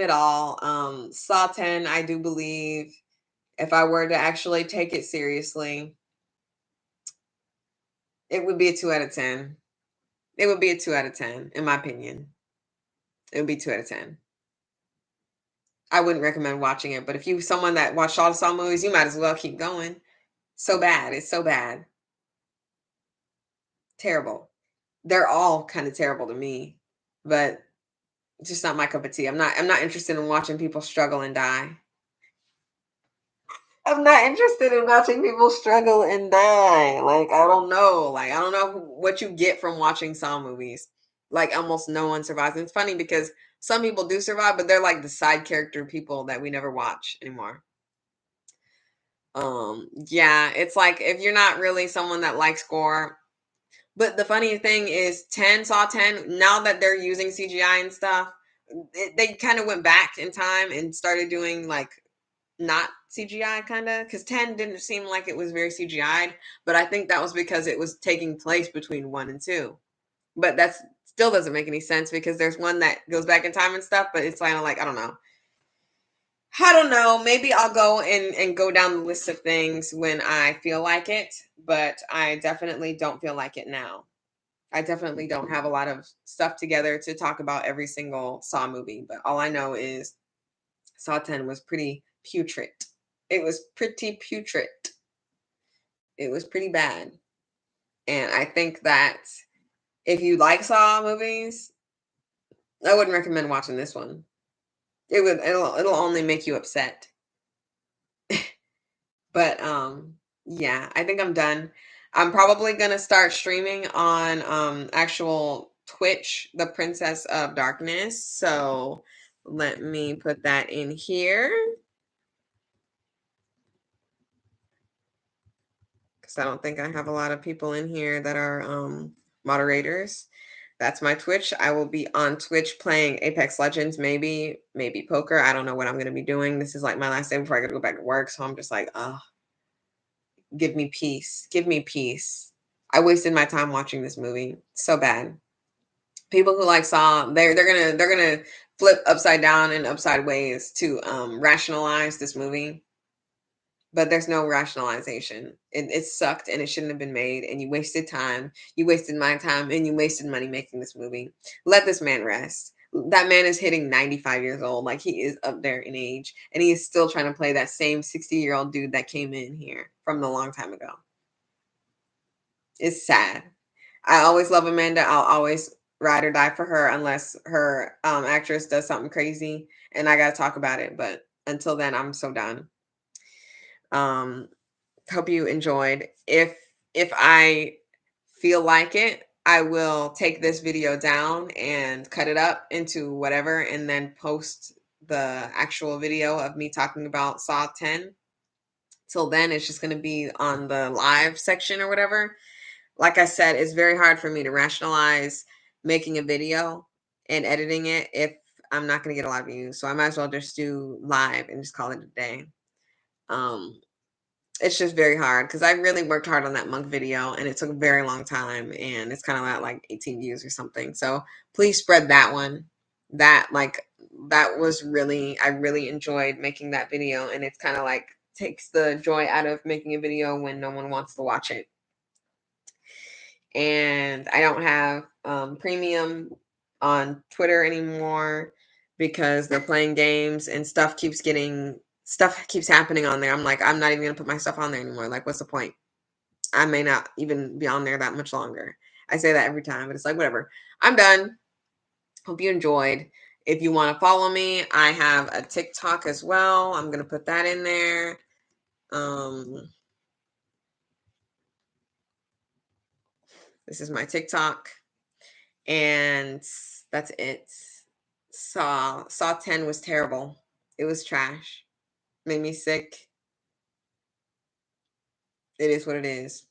all, Saw 10, I do believe if I were to actually take it seriously, it would be a 2 out of 10. It would be a 2 out of 10, in my opinion. It would be 2 out of 10. I wouldn't recommend watching it, but if you someone that watched all the Saw movies, you might as well keep going. So bad. It's so bad. Terrible. They're all kind of terrible to me, but it's just not my cup of tea. I'm not interested in watching people struggle and die. I'm not interested in watching people struggle and die. Like, I don't know. Like, I don't know what you get from watching Saw movies. Like, almost no one survives. And it's funny because some people do survive, but they're like the side character people that we never watch anymore. Yeah, it's like if you're not really someone that likes gore. But the funny thing is, 10 Saw 10, now that they're using CGI and stuff, they kind of went back in time and started doing like not CGI kind of because 10 didn't seem like it was very CGI'd, but I think that was because it was taking place between 1 and 2. But that's still doesn't make any sense because there's one that goes back in time and stuff, but it's kind of like I don't know. I don't know. Maybe I'll go and go down the list of things when I feel like it, but I definitely don't feel like it now. I definitely don't have a lot of stuff together to talk about every single Saw movie, but all I know is Saw 10 was pretty putrid. It was pretty putrid. It was pretty bad. And I think that if you like Saw movies, I wouldn't recommend watching this one. It'll only make you upset. But yeah, I think I'm done. I'm probably gonna start streaming on actual Twitch, the Princess of Darkness. So let me put that in here because I don't think I have a lot of people in here that are moderators. That's my Twitch. I will be on Twitch playing Apex Legends, maybe poker. I don't know what I'm gonna be doing. This is like my last day before I gotta go back to work. So I'm just like, oh, give me peace. Give me peace. I wasted my time watching this movie. So bad. People who like Saw, they're gonna flip upside down and upside ways to rationalize this movie. But there's no rationalization. It sucked and it shouldn't have been made. And you wasted time. You wasted my time and you wasted money making this movie. Let this man rest. That man is hitting 95 years old. Like he is up there in age. And he is still trying to play that same 60-year-old dude that came in here from a long time ago. It's sad. I always love Amanda. I'll always ride or die for her unless her actress does something crazy and I gotta talk about it. But until then, I'm so done. Um, hope you enjoyed. If I feel like it, I will take this video down and cut it up into whatever and then post the actual video of me talking about Saw 10. Till then, it's just going to be on the live section or whatever. Like I said, it's very hard for me to rationalize making a video and editing it if I'm not going to get a lot of views. So I might as well just do live and just call it a day. Um, It's just very hard because I really worked hard on that monk video and it took a very long time and it's kind of at like 18 views or something. So please spread that one. That like that was really I really enjoyed making that video and it's kind of like takes the joy out of making a video when no one wants to watch it. And I don't have premium on Twitter anymore because they're playing games and stuff keeps happening on there. I'm like, I'm not even gonna put my stuff on there anymore. Like, what's the point? I may not even be on there that much longer. I say that every time, but it's like whatever. I'm done. Hope you enjoyed. If you want to follow me, I have a TikTok as well. I'm gonna put that in there. This is my TikTok. And that's it. Saw 10 was terrible. It was trash. Made me sick. It is what it is.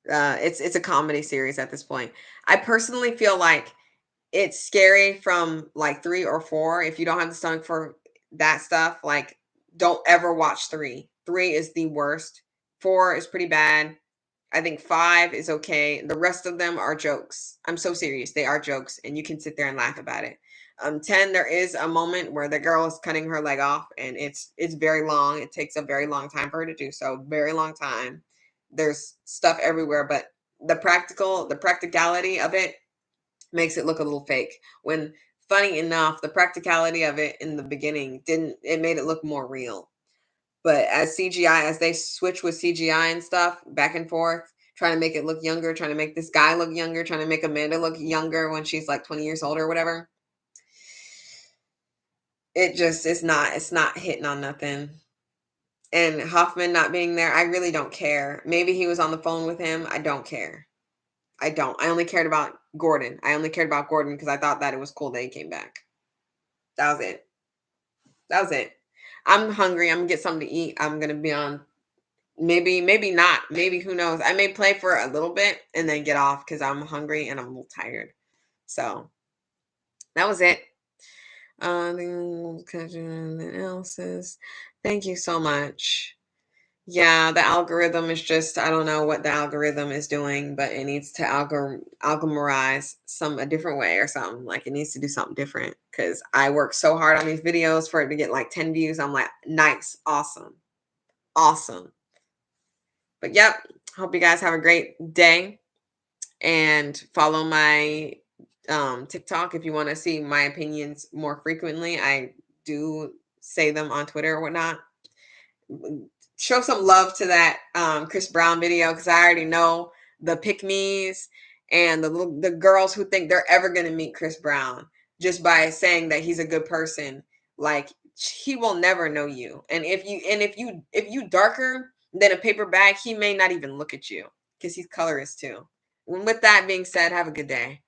It's a comedy series at this point. I personally feel like it's scary from like 3 or 4. If you don't have the stomach for that stuff, like don't ever watch 3. 3 is the worst. 4 is pretty bad. I think 5 is okay. The rest of them are jokes. I'm so serious. They are jokes, and you can sit there and laugh about it. 10, there is a moment where the girl is cutting her leg off, and it's very long. It takes a very long time for her to do so. Very long time. There's stuff everywhere, but the practicality of it makes it look a little fake. When funny enough, the practicality of it in the beginning didn't. It made it look more real. But as CGI, as they switch with CGI and stuff back and forth, trying to make it look younger, trying to make this guy look younger, trying to make Amanda look younger when she's like 20 years old or whatever, it just it's not hitting on nothing. And Hoffman not being there, I really don't care. Maybe he was on the phone with him. I don't care. I don't. I only cared about Gordon. I only cared about Gordon because I thought that it was cool that he came back. That was it. That was it. I'm hungry. I'm gonna get something to eat. I'm gonna be on. Maybe not. Maybe who knows? I may play for a little bit and then get off because I'm hungry and I'm a little tired. So that was it. Else's. Thank you so much. Yeah, the algorithm is just I don't know what the algorithm is doing, but it needs to algorithmize a different way or something. Like it needs to do something different because I work so hard on these videos for it to get like 10 views. I'm like, nice, awesome, awesome. But yep, hope you guys have a great day and follow my TikTok if you want to see my opinions more frequently. I do say them on Twitter or whatnot. Show some love to that Chris Brown video because I already know the pick me's and the girls who think they're ever gonna meet Chris Brown just by saying that he's a good person. Like he will never know you. And if you darker than a paper bag, he may not even look at you because he's colorist too. And with that being said, have a good day.